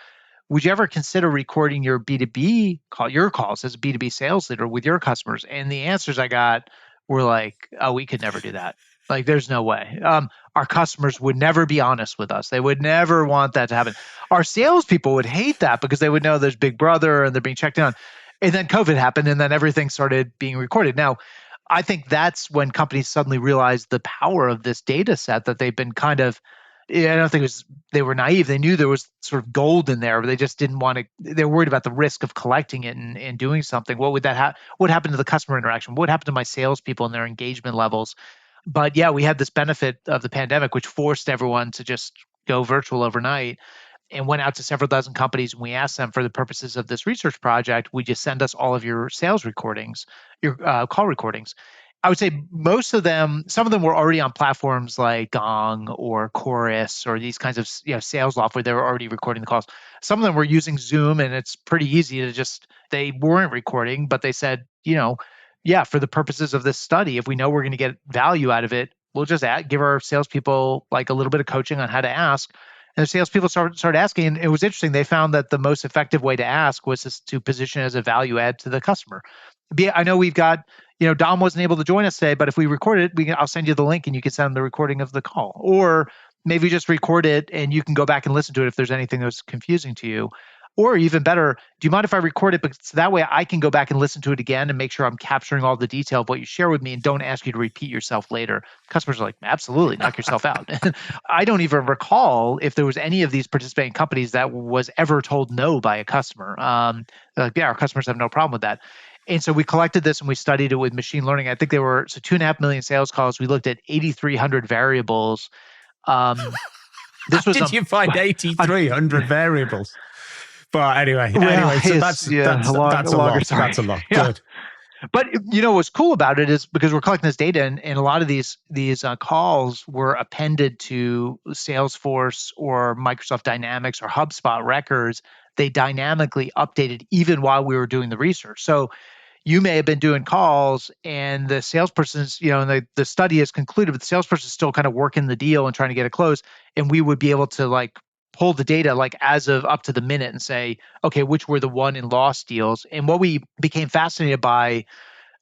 Would you ever consider recording your B2B your calls as a B2B sales leader with your customers? And the answers I got were like, oh, we could never do that. Like, there's no way. Our customers would never be honest with us. They would never want that to happen. Our salespeople would hate that because they would know there's Big Brother and they're being checked in on. And then COVID happened, and then everything started being recorded. Now, I think that's when companies suddenly realized the power of this data set that they've been kind of, I don't think they were naive. They knew there was sort of gold in there, but they just didn't want to. They're worried about the risk of collecting it and doing something. What would that what happened to the customer interaction? What happened to my salespeople and their engagement levels? But yeah, we had this benefit of the pandemic, which forced everyone to just go virtual overnight, and went out to several dozen companies. And we asked them, for the purposes of this research project, would you send us all of your sales recordings, your call recordings? I would say most of them, some of them were already on platforms like Gong or Chorus or these kinds of sales loft where they were already recording the calls. Some of them were using Zoom, and it's pretty easy to they weren't recording, but they said, yeah, for the purposes of this study, if we know we're going to get value out of it, we'll just give our salespeople like a little bit of coaching on how to ask. And the salespeople started asking, and it was interesting. They found that the most effective way to ask was to position it as a value add to the customer. I know we've got, Dom wasn't able to join us today, but if we record it, I'll send you the link and you can send the recording of the call. Or maybe just record it and you can go back and listen to it if there's anything that's confusing to you. Or even better, do you mind if I record it? Because that way I can go back and listen to it again and make sure I'm capturing all the detail of what you share with me and don't ask you to repeat yourself later. Customers are like, absolutely, knock yourself out. I don't even recall if there was any of these participating companies that was ever told no by a customer. Like, yeah, our customers have no problem with that. And so we collected this and we studied it with machine learning. I think there were 2.5 million sales calls. We looked at 8,300 variables. This was did you find 8,300 variables? But anyway, so that's a lot. That's a lot. Yeah. Good. But what's cool about it is because we're collecting this data, and a lot of these calls were appended to Salesforce or Microsoft Dynamics or HubSpot records. They dynamically updated even while we were doing the research. So you may have been doing calls and the salesperson's, and the study is concluded, but the salesperson's still kind of working the deal and trying to get it closed. And we would be able to pull the data as of up to the minute and say, okay, which were the won and lost deals. And what we became fascinated by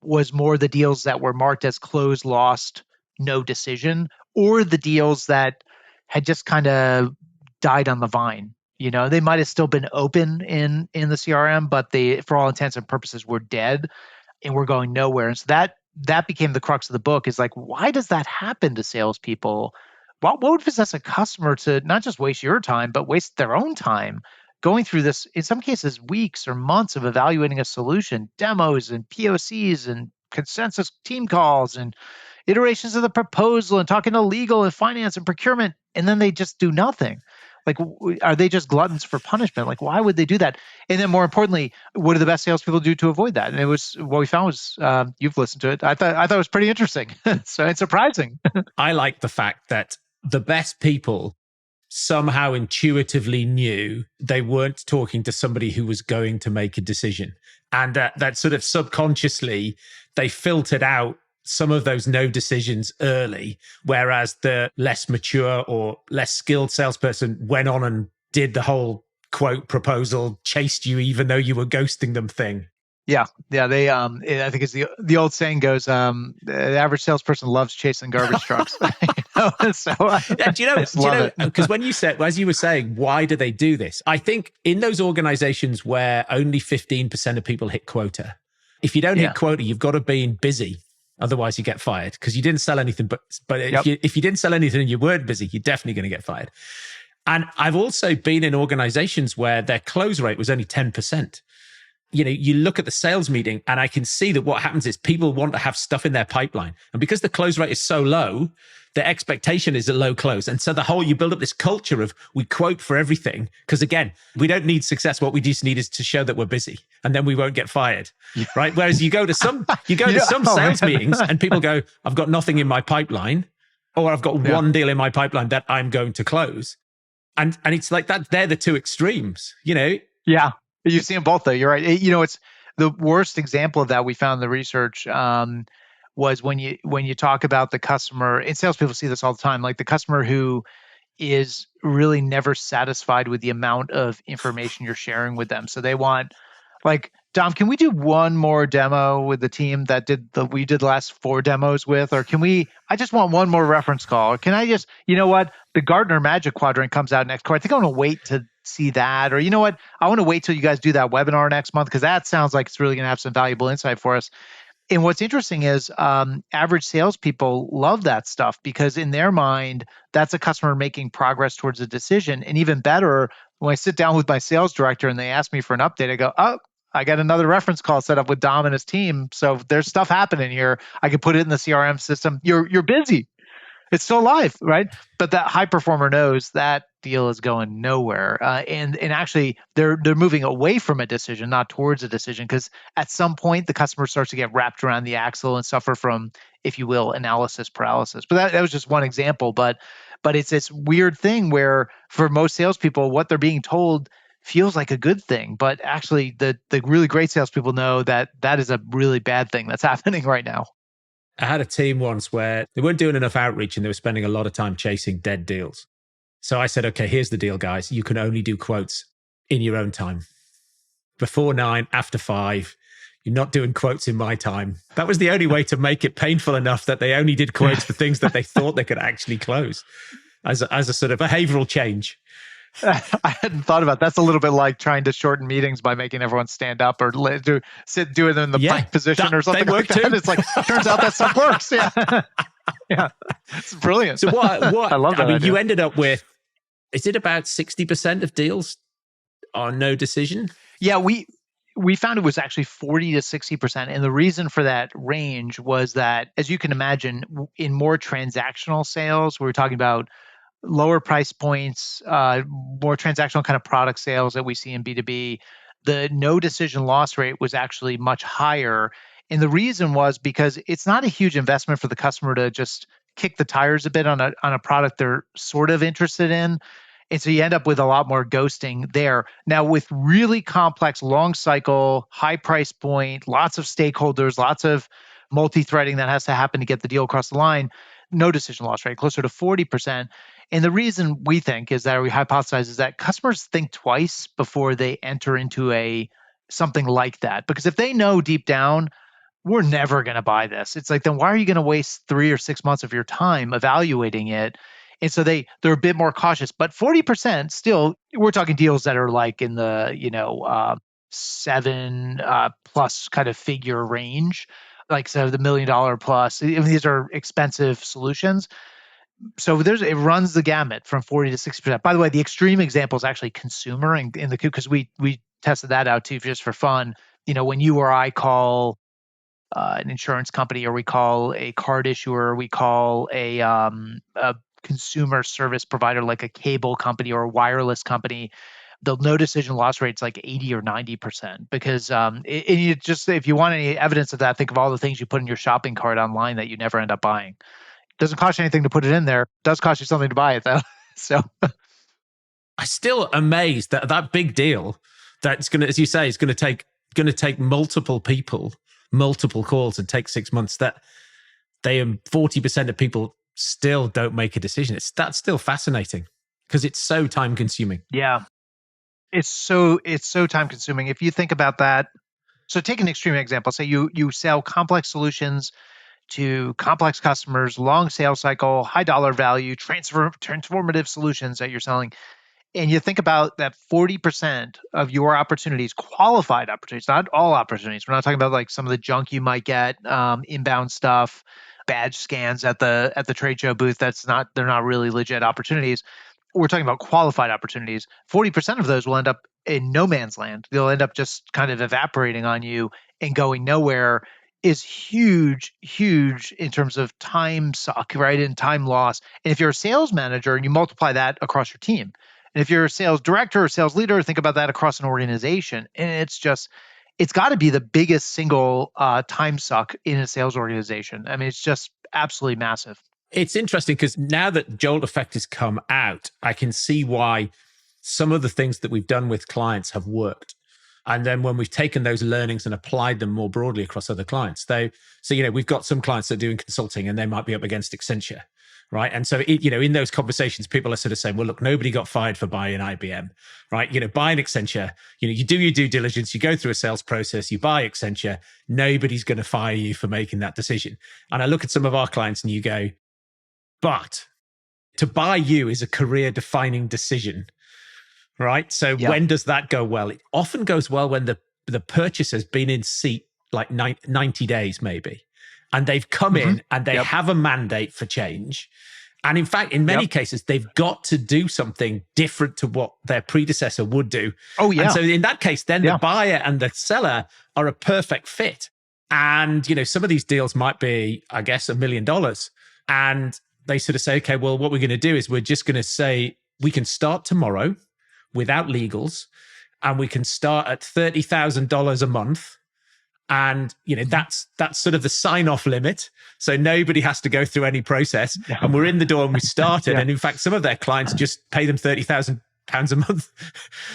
was more the deals that were marked as closed, lost, no decision, or the deals that had just kind of died on the vine. They might have still been open in the CRM, but they, for all intents and purposes, were dead and were going nowhere. And so that became the crux of the book, is why does that happen to salespeople? What would possess a customer to not just waste your time, but waste their own time going through this, in some cases, weeks or months of evaluating a solution, demos and POCs and consensus team calls and iterations of the proposal and talking to legal and finance and procurement, and then they just do nothing? Are they just gluttons for punishment? Why would they do that? And then more importantly, what do the best salespeople do to avoid that? And it was, what we found was, you've listened to it. I thought it was pretty interesting. So it's surprising. I like the fact that the best people somehow intuitively knew they weren't talking to somebody who was going to make a decision. And that sort of subconsciously, they filtered out some of those no decisions early, whereas the less mature or less skilled salesperson went on and did the whole quote proposal, chased you even though you were ghosting them thing. Yeah. They, I think it's the old saying goes, the average salesperson loves chasing garbage trucks. So do you know? Because when you said, as you were saying, why do they do this? I think in those organizations where only 15% of people hit quota, if you don't hit quota, you've got to be busy. Otherwise, you get fired because you didn't sell anything. But if you didn't sell anything and you weren't busy, you're definitely going to get fired. And I've also been in organizations where their close rate was only 10%. You look at the sales meeting and I can see that what happens is people want to have stuff in their pipeline. And because the close rate is so low, the expectation is a low close. And so you build up this culture of we quote for everything. Because again, we don't need success. What we just need is to show that we're busy and then we won't get fired. Right. Whereas you go to some sales meetings and people go, I've got nothing in my pipeline, or I've got one deal in my pipeline that I'm going to close. And it's like that. They're the two extremes, Yeah. You see them both, though. You're right. It's the worst example of that we found in the research was when you talk about the customer, and salespeople see this all the time, like the customer who is really never satisfied with the amount of information you're sharing with them. So they want, Dom, can we do one more demo with the team that we did the last 4 demos with? Or I just want one more reference call. Or can I just, the Gartner Magic Quadrant comes out next quarter. I think I want to wait to see that. Or I want to wait till you guys do that webinar next month, because that sounds like it's really going to have some valuable insight for us. And what's interesting is average salespeople love that stuff, because in their mind, that's a customer making progress towards a decision. And even better, when I sit down with my sales director and they ask me for an update, I go, oh, I got another reference call set up with Dom and his team. So there's stuff happening here. I can put it in the CRM system. You're busy. It's still live, right? But that high performer knows that deal is going nowhere, and actually they're moving away from a decision, not towards a decision, because at some point the customer starts to get wrapped around the axle and suffer from, if you will, analysis paralysis. But that was just one example. But it's this weird thing where for most salespeople, what they're being told feels like a good thing, but actually the really great salespeople know that is a really bad thing that's happening right now. I had a team once where they weren't doing enough outreach and they were spending a lot of time chasing dead deals. So I said, okay, here's the deal, guys. You can only do quotes in your own time. Before 9, after 5. You're not doing quotes in my time. That was the only way to make it painful enough that they only did quotes for things that they thought they could actually close as a sort of behavioral change. I hadn't thought about that. That's a little bit like trying to shorten meetings by making everyone stand up or do it in the plank position or something like that. Too. It's like, turns out that stuff works. Yeah. Yeah. It's brilliant. So what I love that. I mean, you ended up with, is it about 60% of deals are no decision? Yeah, we found it was actually 40 to 60%. And the reason for that range was that, as you can imagine, in more transactional sales, we're talking about lower price points, more transactional kind of product sales that we see in B2B, the no decision loss rate was actually much higher. And the reason was because it's not a huge investment for the customer to just kick the tires a bit on a product they're sort of interested in. And so you end up with a lot more ghosting there. Now, with really complex, long cycle, high price point, lots of stakeholders, lots of multi-threading that has to happen to get the deal across the line, no decision loss rate, closer to 40%. And the reason we think is that, or we hypothesize, is that customers think twice before they enter into something like that. Because if they know deep down, we're never going to buy this, it's like, then why are you going to waste 3 or 6 months of your time evaluating it? And so they're a bit more cautious. But 40% still, we're talking deals that are like in the 7 plus kind of figure range, like so the $1 million plus. I mean, these are expensive solutions. So it runs the gamut from 40 to 60%. By the way, the extreme example is actually consumer in the because we tested that out too, just for fun. When you or I call an insurance company, or we call a card issuer, we call a consumer service provider like a cable company or a wireless company, the no decision loss rate is like 80 or 90%. Because if you want any evidence of that, think of all the things you put in your shopping cart online that you never end up buying. Doesn't cost you anything to put it in there. It does cost you something to buy it though. So I'm still amazed that big deal that's going to, as you say, is going to take multiple people, multiple calls and take 6 months, that 40% of people still don't make a decision. That's still fascinating because it's so time consuming. Yeah. It's so time consuming. If you think about that, so take an extreme example. Say you sell complex solutions to complex customers, long sales cycle, high dollar value, transformative solutions that you're selling. And you think about that 40% of your opportunities, qualified opportunities, not all opportunities. We're not talking about like some of the junk you might get, inbound stuff, badge scans at the trade show booth. They're not really legit opportunities. We're talking about qualified opportunities. 40% of those will end up in no man's land. They'll end up just kind of evaporating on you and going nowhere. Is huge in terms of time suck, right? And time loss. And if you're a sales manager and you multiply that across your team, and if you're a sales director or sales leader, think about that across an organization. And it's got to be the biggest single time suck in a sales organization. I mean, it's just absolutely massive. It's interesting because now that Jolt Effect has come out, I can see why some of the things that we've done with clients have worked. And then when we've taken those learnings and applied them more broadly across other clients, we've got some clients that are doing consulting and they might be up against Accenture, right? And so, in those conversations, people are sort of saying, well, look, nobody got fired for buying IBM, right? Buying Accenture, you do your due diligence, you go through a sales process, you buy Accenture, nobody's going to fire you for making that decision. And I look at some of our clients and you go, but to buy you is a career defining decision. Right. So when does that go well? It often goes well when the purchaser's been in seat like 90 days, maybe. And they've come in and they have a mandate for change. And in fact, in many cases, they've got to do something different to what their predecessor would do. Oh, yeah. And so in that case, then the buyer and the seller are a perfect fit. And, some of these deals might be, I guess, $1 million. And they sort of say, okay, well, what we're going to do is we're just going to say we can start tomorrow without legals, and we can start at $30,000 a month. And, that's sort of the sign-off limit. So nobody has to go through any process. And we're in the door and we started. And in fact, some of their clients just pay them £30,000 a month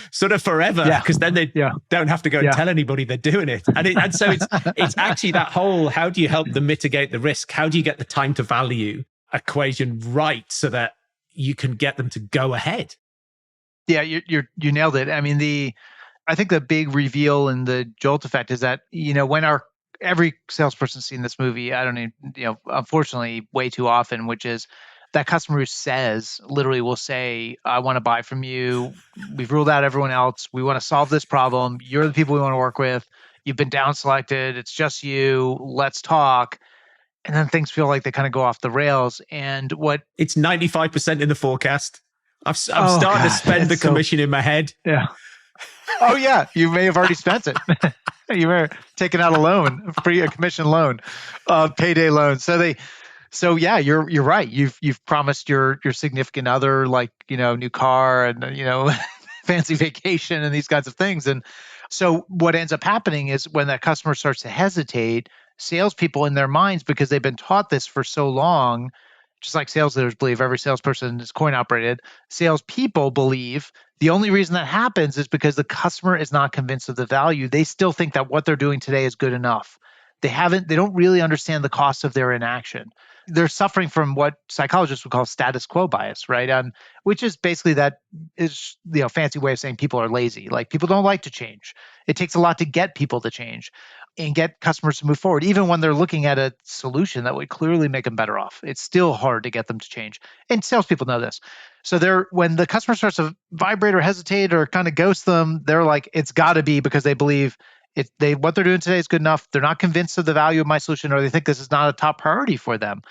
sort of forever, because then they don't have to go and tell anybody they're doing it. And so it's actually that whole, how do you help them mitigate the risk? How do you get the time to value equation right so that you can get them to go ahead. Yeah, you nailed it. I mean, I think the big reveal in the Jolt effect is that, when every salesperson's seen this movie, I don't even, unfortunately way too often, which is that customer who literally will say, I want to buy from you. We've ruled out everyone else. We want to solve this problem. You're the people we want to work with. You've been down selected. It's just you. Let's talk. And then things feel like they kind of go off the rails. And it's 95% in the forecast. I'm oh, starting God, to spend the commission in my head. Yeah. Oh, yeah. You may have already spent it. You may have taken out a loan, a commission loan, payday loan. So yeah, you're right. You've promised your significant other, like, new car and, fancy vacation and these kinds of things. And so what ends up happening is when that customer starts to hesitate, salespeople in their minds, because they've been taught this for so long, just like sales leaders believe every salesperson is coin operated, salespeople believe the only reason that happens is because the customer is not convinced of the value. They still think that what they're doing today is good enough. They don't really understand the cost of their inaction. They're suffering from what psychologists would call status quo bias, right? Which is basically that is, fancy way of saying people are lazy. Like, people don't like to change. It takes a lot to get people to change and get customers to move forward. Even when they're looking at a solution that would clearly make them better off, it's still hard to get them to change. And salespeople know this. So when the customer starts to vibrate or hesitate or kind of ghost them, they're like, it's got to be because they believe what they're doing today is good enough. They're not convinced of the value of my solution, or they think this is not a top priority for them.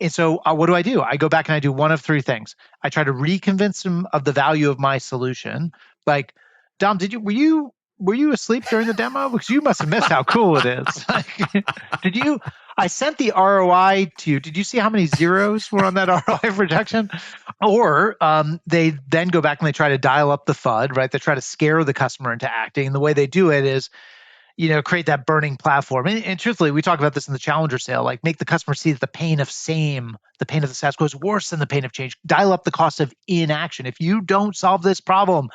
And so what do? I go back and I do one of three things. I try to reconvince them of the value of my solution. Like, Dom, were you asleep during the demo? Because you must have missed how cool it is. I sent the ROI to you. Did you see how many zeros were on that ROI projection? Or they then go back and they try to dial up the FUD, right? They try to scare the customer into acting. And the way they do it is, create that burning platform. And truthfully, we talk about this in the challenger sale, like, make the customer see that the pain of the status quo is worse than the pain of change. Dial up the cost of inaction. If you don't solve this problem,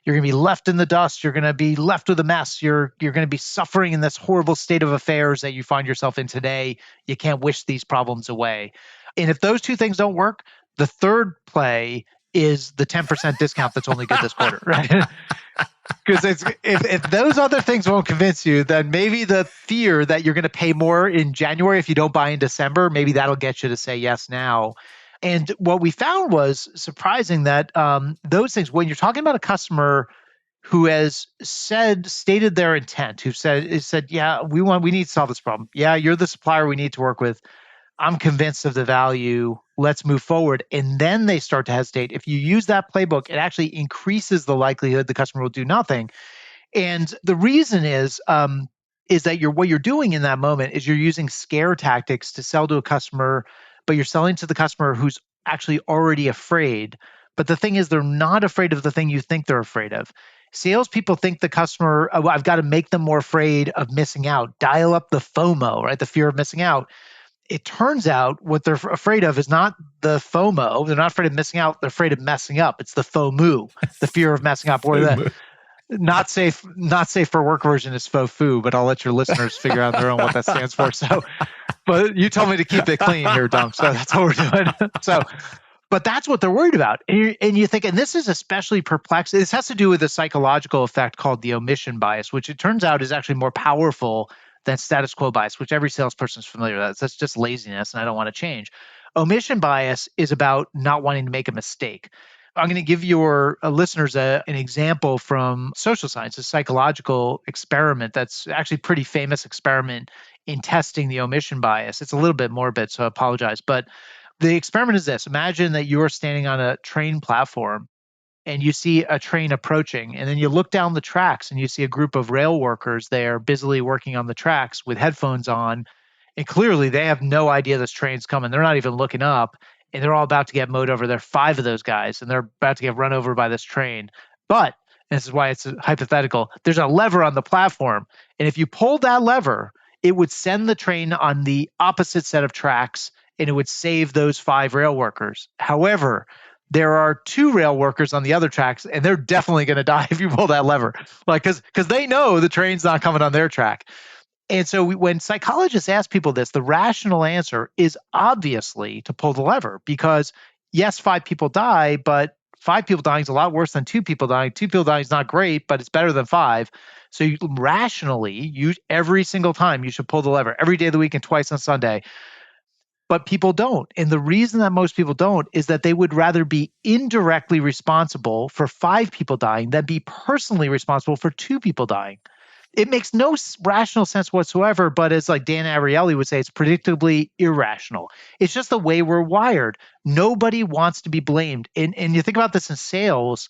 you're going to be left in the dust. You're going to be left with a mess. You're going to be suffering in this horrible state of affairs that you find yourself in today. You can't wish these problems away. And if those two things don't work, the third play is the 10% discount that's only good this quarter, right? Because if those other things won't convince you, then maybe the fear that you're going to pay more in January if you don't buy in December, maybe that'll get you to say yes now. And what we found was surprising that those things, when you're talking about a customer who has stated their intent, who said, yeah, we need to solve this problem. Yeah, you're the supplier we need to work with. I'm convinced of the value. Let's move forward. And then they start to hesitate. If you use that playbook, it actually increases the likelihood the customer will do nothing. And the reason is that what you're doing in that moment is you're using scare tactics to sell to a customer, but you're selling to the customer who's actually already afraid. But the thing is, they're not afraid of the thing you think they're afraid of. Salespeople think the customer, I've got to make them more afraid of missing out. Dial up the FOMO, right? The fear of missing out. It turns out what they're afraid of is not the FOMO. They're not afraid of missing out. They're afraid of messing up. It's the FOMU, the fear of messing up, or the not safe for work version is FOFU, but I'll let your listeners figure out their own what that stands for. So, but you told me to keep it clean here, Dom. So that's what we're doing. But that's what they're worried about. And you think, and this is especially perplexing. This has to do with a psychological effect called the omission bias, which it turns out is actually more powerful than status quo bias, which every salesperson is familiar with. That's just laziness, and I don't want to change. Omission bias is about not wanting to make a mistake. I'm going to give your listeners an example from social science, a psychological experiment that's actually a pretty famous experiment in testing the omission bias. It's a little bit morbid, so I apologize. But the experiment is this. Imagine that you are standing on a train platform and you see a train approaching, and then you look down the tracks and you see a group of rail workers there busily working on the tracks with headphones on. And clearly they have no idea this train's coming. They're not even looking up, and they're all about to get mowed over. There are 5 of those guys, and they're about to get run over by this train. But, and this is why it's hypothetical, there's a lever on the platform. And if you pulled that lever, it would send the train on the opposite set of tracks, and it would save those 5 rail workers. However, there are 2 rail workers on the other tracks, and they're definitely going to die if you pull that lever, like because they know the train's not coming on their track. And so when psychologists ask people this, the rational answer is obviously to pull the lever, because yes, 5 people die, but 5 people dying is a lot worse than 2 people dying. 2 people dying is not great, but it's better than 5. So rationally, every single time you should pull the lever every day of the week and twice on Sunday. But people don't. And the reason that most people don't is that they would rather be indirectly responsible for 5 people dying than be personally responsible for 2 people dying. It makes no rational sense whatsoever, but as like Dan Ariely would say, it's predictably irrational. It's just the way we're wired. Nobody wants to be blamed. And you think about this in sales,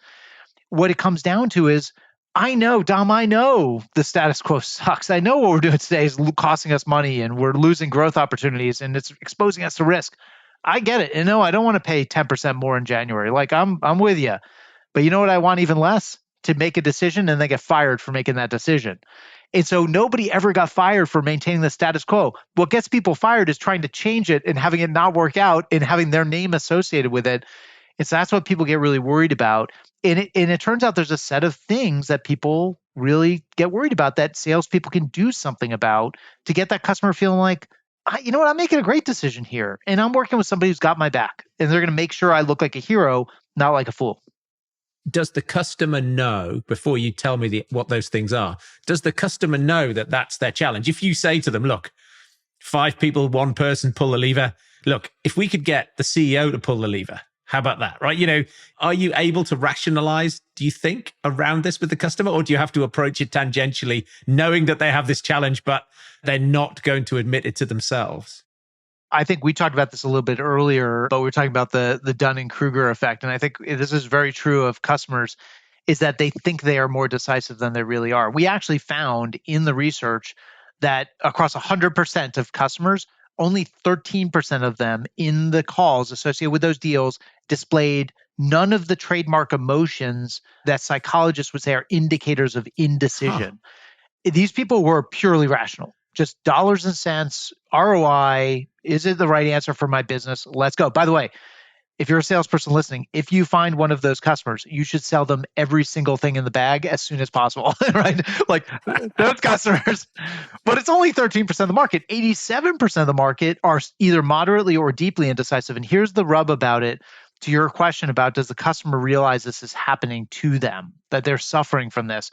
what it comes down to is, I know, Dom, I know the status quo sucks. I know what we're doing today is costing us money and we're losing growth opportunities and it's exposing us to risk. I get it. And no, I don't want to pay 10% more in January. Like I'm with you. But you know what I want even less? To make a decision and then get fired for making that decision. And so nobody ever got fired for maintaining the status quo. What gets people fired is trying to change it and having it not work out and having their name associated with it. And so that's what people get really worried about. And it turns out there's a set of things that people really get worried about that salespeople can do something about to get that customer feeling like, you know what, I'm making a great decision here. And I'm working with somebody who's got my back. And they're going to make sure I look like a hero, not like a fool. Does the customer know, before you tell me what those things are, does the customer know that that's their challenge? If you say to them, look, 5 people, 1 person pull the lever. Look, if we could get the CEO to pull the lever, how about that, right? You know, are you able to rationalize, do you think, around this with the customer? Or do you have to approach it tangentially, knowing that they have this challenge, but they're not going to admit it to themselves? I think we talked about this a little bit earlier, but we were talking about the Dunning-Kruger effect. And I think this is very true of customers, is that they think they are more decisive than they really are. We actually found in the research that across 100% of customers, only 13% of them in the calls associated with those deals displayed none of the trademark emotions that psychologists would say are indicators of indecision. These people were purely rational, just dollars and cents, ROI. Is it the right answer for my business? Let's go. By the way, if you're a salesperson listening, if you find one of those customers, you should sell them every single thing in the bag as soon as possible, right? Like those customers. But it's only 13% of the market. 87% of the market are either moderately or deeply indecisive. And here's the rub about it. To your question about, does the customer realize this is happening to them, that they're suffering from this?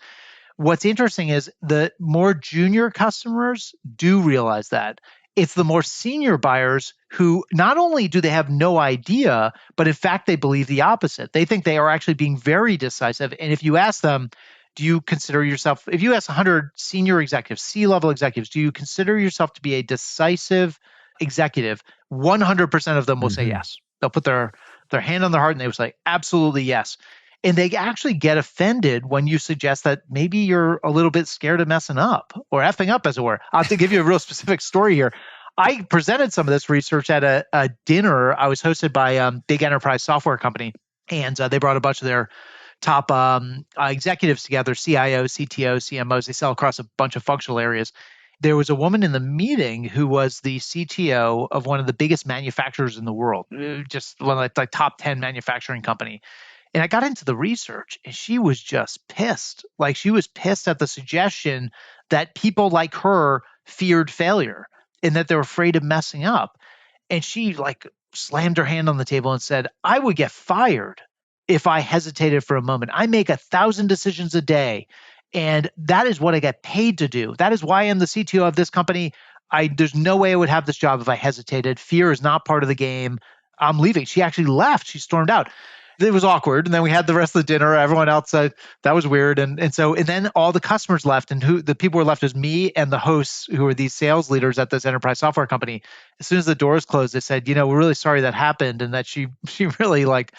What's interesting is the more junior customers do realize that. It's the more senior buyers who not only do they have no idea, but in fact, they believe the opposite. They think they are actually being very decisive. And if you ask them, do you consider yourself, if you ask 100 senior executives, C-level executives, do you consider yourself to be a decisive executive? 100% of them will say yes. They'll put their hand on their heart and they will say, absolutely yes. And they actually get offended when you suggest that maybe you're a little bit scared of messing up or effing up, as it were. I'll have to give you a real specific story here. I presented some of this research at a dinner. I was hosted by a big enterprise software company, and they brought a bunch of their top executives together, CIOs, CTOs, CMOs. They sell across a bunch of functional areas. There was a woman in the meeting who was the CTO of one of the biggest manufacturers in the world, just one of the top 10 manufacturing company. And I got into the research and she was just pissed. Like she was pissed at the suggestion that people like her feared failure and that they're afraid of messing up. And she like slammed her hand on the table and said, I would get fired if I hesitated for a moment. I make 1,000 decisions a day. And that is what I get paid to do. That is why I'm the CTO of this company. There's no way I would have this job if I hesitated. Fear is not part of the game. I'm leaving. She actually left. She stormed out. It was awkward. And then we had the rest of the dinner. Everyone else said that was weird. And then all the customers left, and the people were left as me and the hosts who were these sales leaders at this enterprise software company. As soon as the doors closed, they said, we're really sorry that happened. And that she really went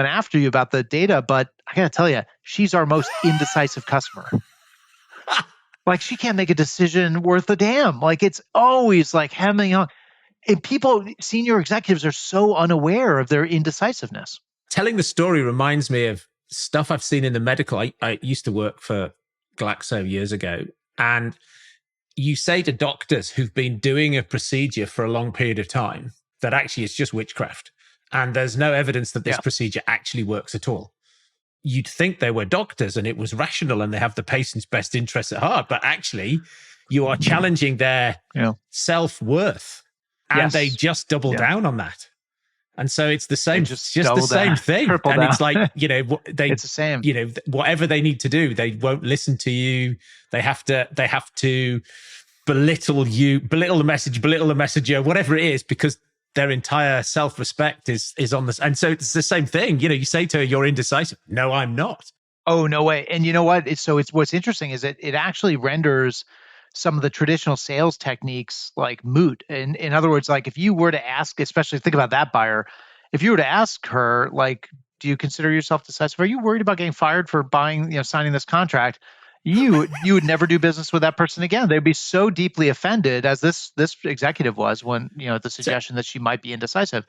after you about the data. But I got to tell you, she's our most indecisive customer. Like she can't make a decision worth a damn. Like it's always like hemming on. And people, senior executives are so unaware of their indecisiveness. Telling the story reminds me of stuff I've seen in the medical. I used to work for Glaxo years ago. And you say to doctors who've been doing a procedure for a long period of time that actually it's just witchcraft. And there's no evidence that this procedure actually works at all. You'd think they were doctors and it was rational and they have the patient's best interests at heart. But actually, you are challenging their self-worth. And they just double down on that. And so it's the They same, just it's just the double same down, thing. triple And down. it's like, It's the same. whatever they need to do, they won't listen to you. They have to belittle you, belittle the message, belittle the messenger, whatever it is, because their entire self-respect is on this. And so it's the same thing. You say to her, you're indecisive. No, I'm not. Oh, no way. And you know what? It's what's interesting is it actually renders some of the traditional sales techniques like moot. In other words, like if you were to ask, especially think about that buyer, if you were to ask her, like, do you consider yourself decisive? Are you worried about getting fired for buying, signing this contract? You would never do business with that person again. They'd be so deeply offended as this executive was when, the So suggestion that she might be indecisive.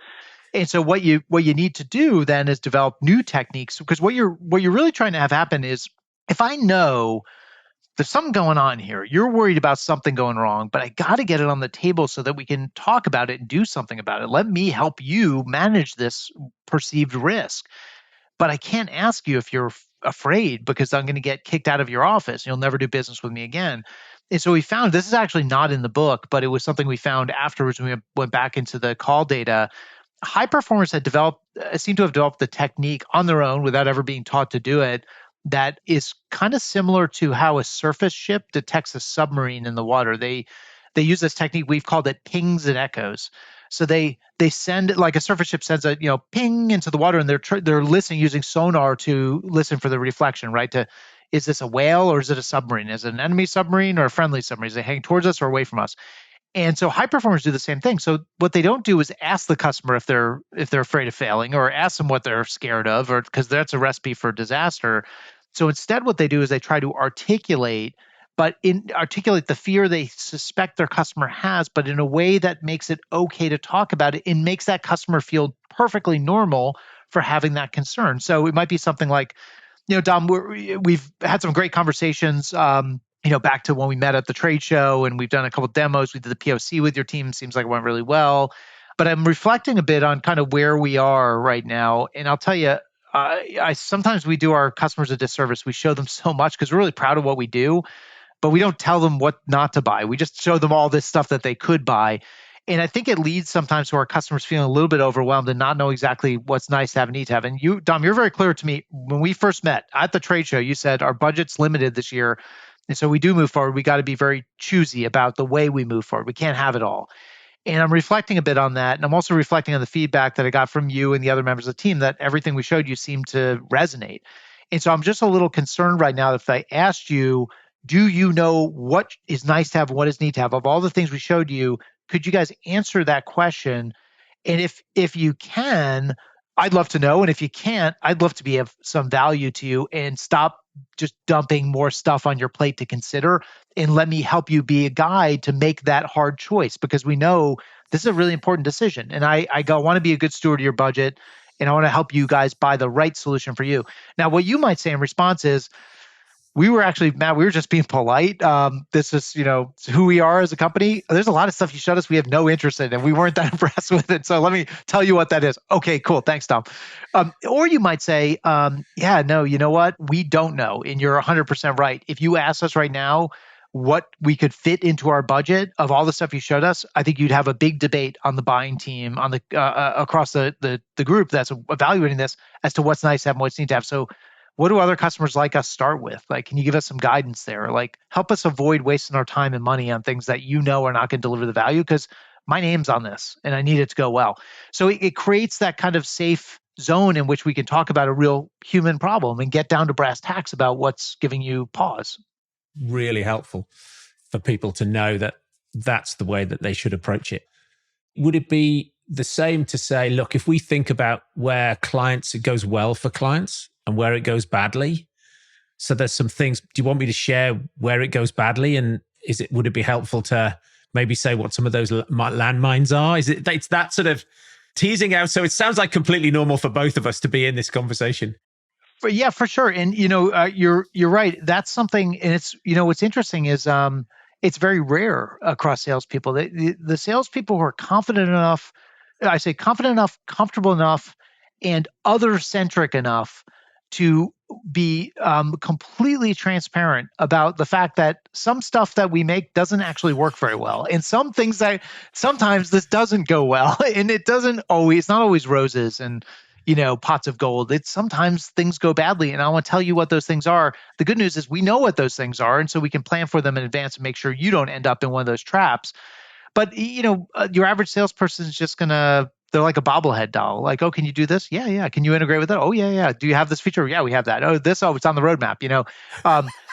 And so what you need to do then is develop new techniques, because what you're really trying to have happen is, if I know there's something going on here, you're worried about something going wrong, but I got to get it on the table so that we can talk about it and do something about it. Let me help you manage this perceived risk. But I can't ask you if you're afraid, because I'm going to get kicked out of your office. You'll never do business with me again. And so we found, this is actually not in the book, but it was something we found afterwards when we went back into the call data. High performers had seem to have developed the technique on their own without ever being taught to do it, that is kind of similar to how a surface ship detects a submarine in the water. They use this technique, we've called it pings and echoes. So they send, like a surface ship sends a ping into the water, and they're listening using sonar to listen for the reflection, right? To, is this a whale or is it a submarine? Is it an enemy submarine or a friendly submarine? Is it heading towards us or away from us? And so high performers do the same thing. So what they don't do is ask the customer if they're afraid of failing, or ask them what they're scared of, or because that's a recipe for disaster. So instead, what they do is they try to articulate the fear they suspect their customer has, but in a way that makes it okay to talk about it and makes that customer feel perfectly normal for having that concern. So it might be something like, Dom, we've had some great conversations. Back to when we met at the trade show, and we've done a couple of demos. We did the POC with your team. Seems like it went really well. But I'm reflecting a bit on kind of where we are right now. And I'll tell you, I sometimes we do our customers a disservice. We show them so much because we're really proud of what we do, but we don't tell them what not to buy. We just show them all this stuff that they could buy. And I think it leads sometimes to our customers feeling a little bit overwhelmed and not know exactly what's nice to have and need to have. And you, Dom, you're very clear to me. When we first met at the trade show, you said our budget's limited this year. And so we do move forward. We got to be very choosy about the way we move forward. We can't have it all. And I'm reflecting a bit on that. And I'm also reflecting on the feedback that I got from you and the other members of the team, that everything we showed you seemed to resonate. And so I'm just a little concerned right now, if I asked you, do you know what is nice to have and what is need to have? Of all the things we showed you, could you guys answer that question? And if you can, I'd love to know. And if you can't, I'd love to be of some value to you, and stop just dumping more stuff on your plate to consider, and let me help you be a guide to make that hard choice, because we know this is a really important decision. And I want to be a good steward of your budget, and I want to help you guys buy the right solution for you. Now, what you might say in response is, Matt, we were just being polite. This is, who we are as a company. There's a lot of stuff you showed us we have no interest in, and we weren't that impressed with it. So let me tell you what that is. Okay, cool. Thanks, Tom. Or you might say, yeah, no, you know what? We don't know. And you're 100% right. If you ask us right now what we could fit into our budget of all the stuff you showed us, I think you'd have a big debate on the buying team, on the across the group that's evaluating this, as to what's nice to have and what's need to have. So what do other customers like us start with? Like, can you give us some guidance there? Like, help us avoid wasting our time and money on things that are not going to deliver the value, because my name's on this and I need it to go well. So it creates that kind of safe zone in which we can talk about a real human problem and get down to brass tacks about what's giving you pause. Really helpful for people to know that that's the way that they should approach it. Would it be the same to say, look, if we think about where it goes well for clients and where it goes badly, so there's some things, do you want me to share where it goes badly? And would it be helpful to maybe say what some of those landmines are? It's that sort of teasing out. So it sounds like completely normal for both of us to be in this conversation. Yeah, for sure. And you're right. That's something. And it's what's interesting is it's very rare across salespeople. The salespeople who are confident enough, I say confident enough, comfortable enough, and other centric enough to be completely transparent about the fact that some stuff that we make doesn't actually work very well. And some things that sometimes this doesn't go well. And it's not always roses and, pots of gold. It's sometimes things go badly. And I want to tell you what those things are. The good news is we know what those things are. And so we can plan for them in advance and make sure you don't end up in one of those traps. But your average salesperson is just they're like a bobblehead doll. Like, oh, can you do this? Yeah, yeah. Can you integrate with that? Oh, yeah, yeah. Do you have this feature? Yeah, we have that. Oh, it's on the roadmap.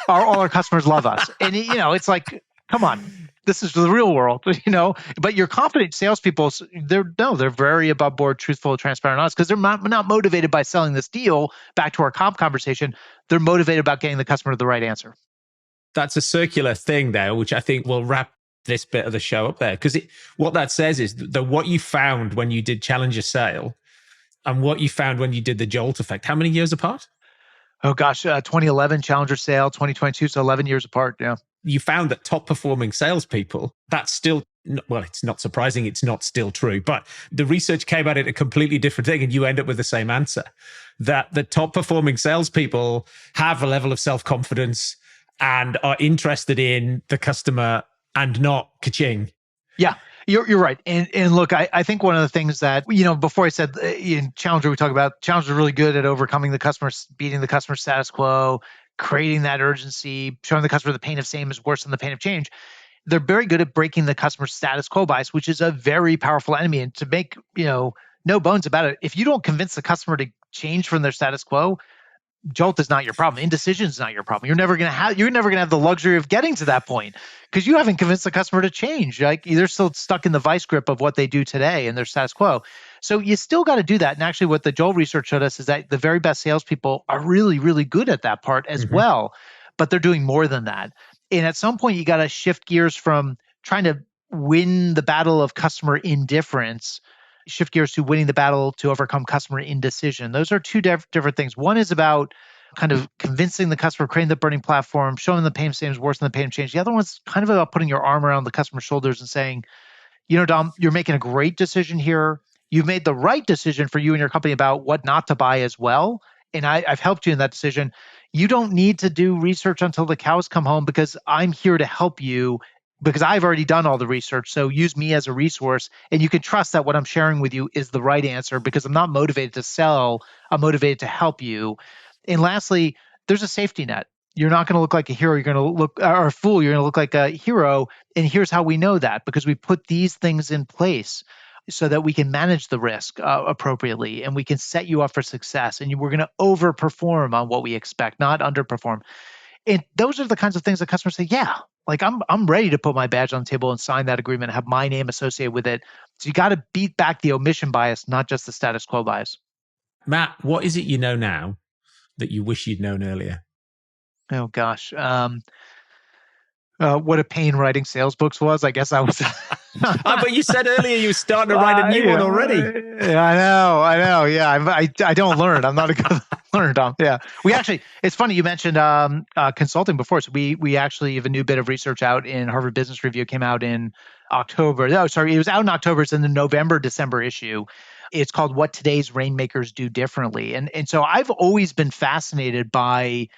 All our customers love us, and it's like, come on, this is the real world. But your confident salespeople, they're very above board, truthful, transparent, honest, because they're not motivated by selling this deal. Back to our comp conversation, they're motivated about getting the customer the right answer. That's a circular thing there, which I think will wrap this bit of the show up there, because what that says is that what you found when you did Challenger Sale and what you found when you did the Jolt effect, how many years apart? Oh gosh, 2011 Challenger Sale, 2022, so 11 years apart. Yeah, you found that top performing salespeople, that's still, well, it's not surprising it's not still true, but the research came at it a completely different thing, and you end up with the same answer, that the top performing salespeople have a level of self-confidence and are interested in the customer and not ka-ching. Yeah, you're right. And look, I think one of the things that, before I said in Challenger, we talk about Challenger really good at overcoming the customer, beating the customer status quo, creating that urgency, showing the customer the pain of same is worse than the pain of change. They're very good at breaking the customer status quo bias, which is a very powerful enemy. And to make, no bones about it, if you don't convince the customer to change from their status quo, Jolt is not your problem. Indecision is not your problem. You're never going to have the luxury of getting to that point because you haven't convinced the customer to change. Like they're still stuck in the vice grip of what they do today and their status quo. So you still got to do that. And actually what the Jolt research showed us is that the very best salespeople are really, really good at that part as well, but they're doing more than that. And at some point you got to shift gears from trying to win the battle of customer indifference, shift gears to winning the battle to overcome customer indecision. Those are two different things. One is about kind of convincing the customer, creating the burning platform, showing them the pain of same is worse than the pain of change. The other one's kind of about putting your arm around the customer's shoulders and saying, Dom, you're making a great decision here. You've made the right decision for you and your company about what not to buy as well. And I've helped you in that decision. You don't need to do research until the cows come home because I'm here to help you, because I've already done all the research. So use me as a resource, and you can trust that what I'm sharing with you is the right answer because I'm not motivated to sell. I'm motivated to help you. And lastly, there's a safety net. You're not going to look like a hero. You're going to look, or a fool. You're going to look like a hero. And here's how we know that, because we put these things in place so that we can manage the risk appropriately, and we can set you up for success. And we're going to overperform on what we expect, not underperform. And those are the kinds of things that customers say, yeah, like I'm ready to put my badge on the table and sign that agreement and have my name associated with it. So you got to beat back the omission bias, not just the status quo bias. Matt, what is it you know now that you wish you'd known earlier? Oh gosh. What a pain writing sales books was. I guess I was. But you said earlier you were starting to write a new one already. Yeah, I know. Yeah, I don't learn. I'm not a good learner, Tom. Yeah, it's funny you mentioned consulting before. So we actually have a new bit of research out in Harvard Business Review. Came out in October. Oh, sorry, it was out in October. It's in the November, December issue. It's called "What Today's Rainmakers Do Differently," and so I've always been fascinated by.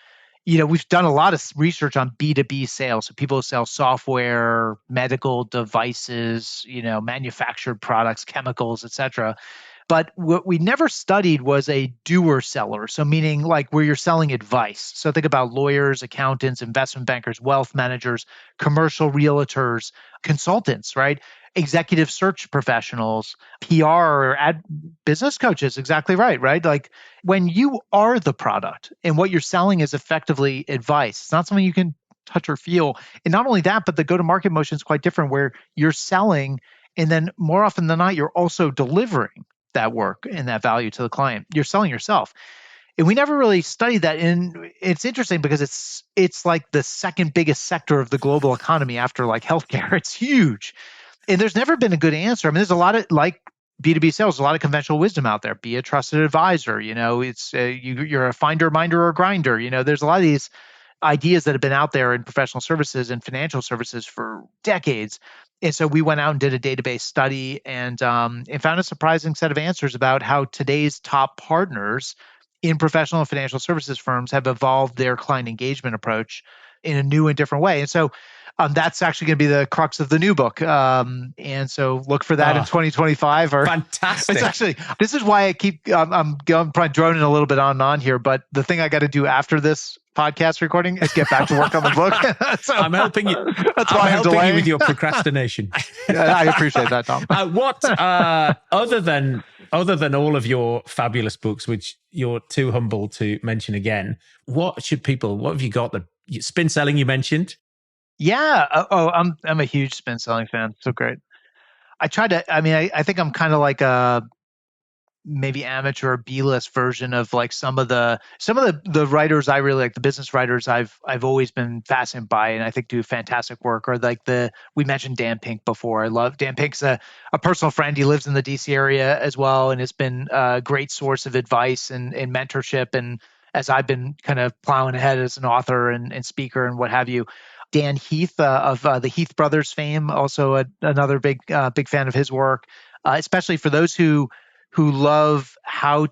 We've done a lot of research on B2B sales. So people who sell software, medical devices, manufactured products, chemicals, et cetera. But what we never studied was a doer seller. So meaning like where you're selling advice. So think about lawyers, accountants, investment bankers, wealth managers, commercial realtors, consultants, right? Executive search professionals, PR or business coaches. Exactly right, right? Like when you are the product and what you're selling is effectively advice, it's not something you can touch or feel. And not only that, but the go-to-market motion is quite different where you're selling and then more often than not, you're also delivering that work and that value to the client. You're selling yourself. And we never really studied that. And it's interesting because it's like the second biggest sector of the global economy after like healthcare. It's huge. And there's never been a good answer. I mean, there's a lot of like B2B sales, a lot of conventional wisdom out there. Be a trusted advisor. It's you're a finder, minder, or grinder. There's a lot of these ideas that have been out there in professional services and financial services for decades. And so we went out and did a database study and found a surprising set of answers about how today's top partners in professional and financial services firms have evolved their client engagement approach in a new and different way. And so that's actually going to be the crux of the new book. And so look for that in 2025. Or fantastic. It's actually, this is why I keep, I'm probably droning a little bit on and on here, but the thing I got to do after this podcast recording is get back to work on the book. So, I'm helping you. That's why I'm helping you with your procrastination. I appreciate that, Tom. Other than all of your fabulous books, which you're too humble to mention again, what have you got? The spin selling you mentioned? Yeah. I'm a huge spin selling fan. So great. I think I'm kind of like a maybe amateur B-list version of like some of the writers I really like, the business writers I've always been fascinated by and I think do fantastic work. Or like we mentioned Dan Pink before. I love Dan Pink's a personal friend. He lives in the DC area as well and has been a great source of advice and mentorship. And as I've been kind of plowing ahead as an author and speaker and what have you. Dan Heath of the Heath Brothers fame, also another big fan of his work, especially for those who love I've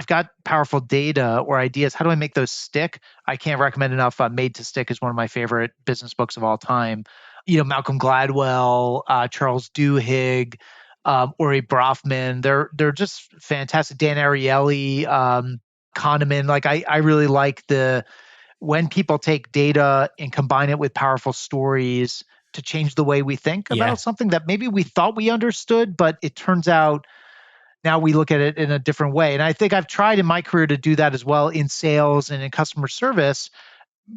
got powerful data or ideas. How do I make those stick? I can't recommend enough. Made to Stick is one of my favorite business books of all time. Malcolm Gladwell, Charles Duhigg, Ori Brofman. They're just fantastic. Dan Ariely, Kahneman. Like I really like when people take data and combine it with powerful stories to change the way we think about something that maybe we thought we understood, but it turns out now we look at it in a different way. And I think I've tried in my career to do that as well in sales and in customer service.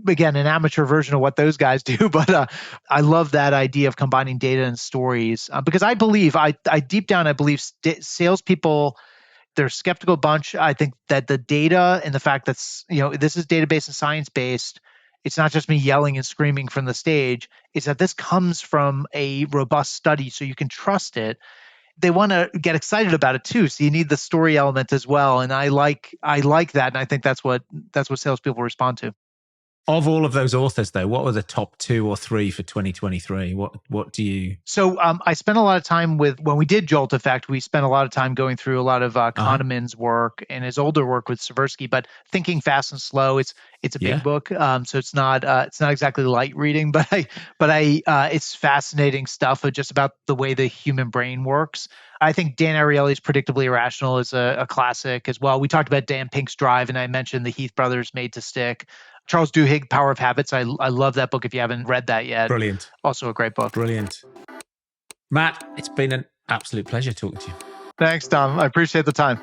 Again, an amateur version of what those guys do, but I love that idea of combining data and stories because I believe, deep down, I believe salespeople, they're a skeptical bunch. I think that the data and the fact that this is database and science-based, it's not just me yelling and screaming from the stage. It's that this comes from a robust study so you can trust it. They want to get excited about it too. So you need the story element as well. And I like that. And I think that's what salespeople respond to. Of all of those authors, though, what were the top 2 or 3 for 2023? What do you? So I spent a lot of time when we did Jolt Effect, we spent a lot of time going through a lot of Kahneman's work and his older work with Seversky. But Thinking Fast and Slow, it's a big book, so it's not exactly light reading, but it's fascinating stuff just about the way the human brain works. I think Dan Ariely's Predictably Irrational is a classic as well. We talked about Dan Pink's Drive, and I mentioned the Heath Brothers' Made to Stick. Charles Duhigg, Power of Habits. I love that book if you haven't read that yet. Brilliant. Also a great book. Brilliant. Matt, it's been an absolute pleasure talking to you. Thanks, Tom. I appreciate the time.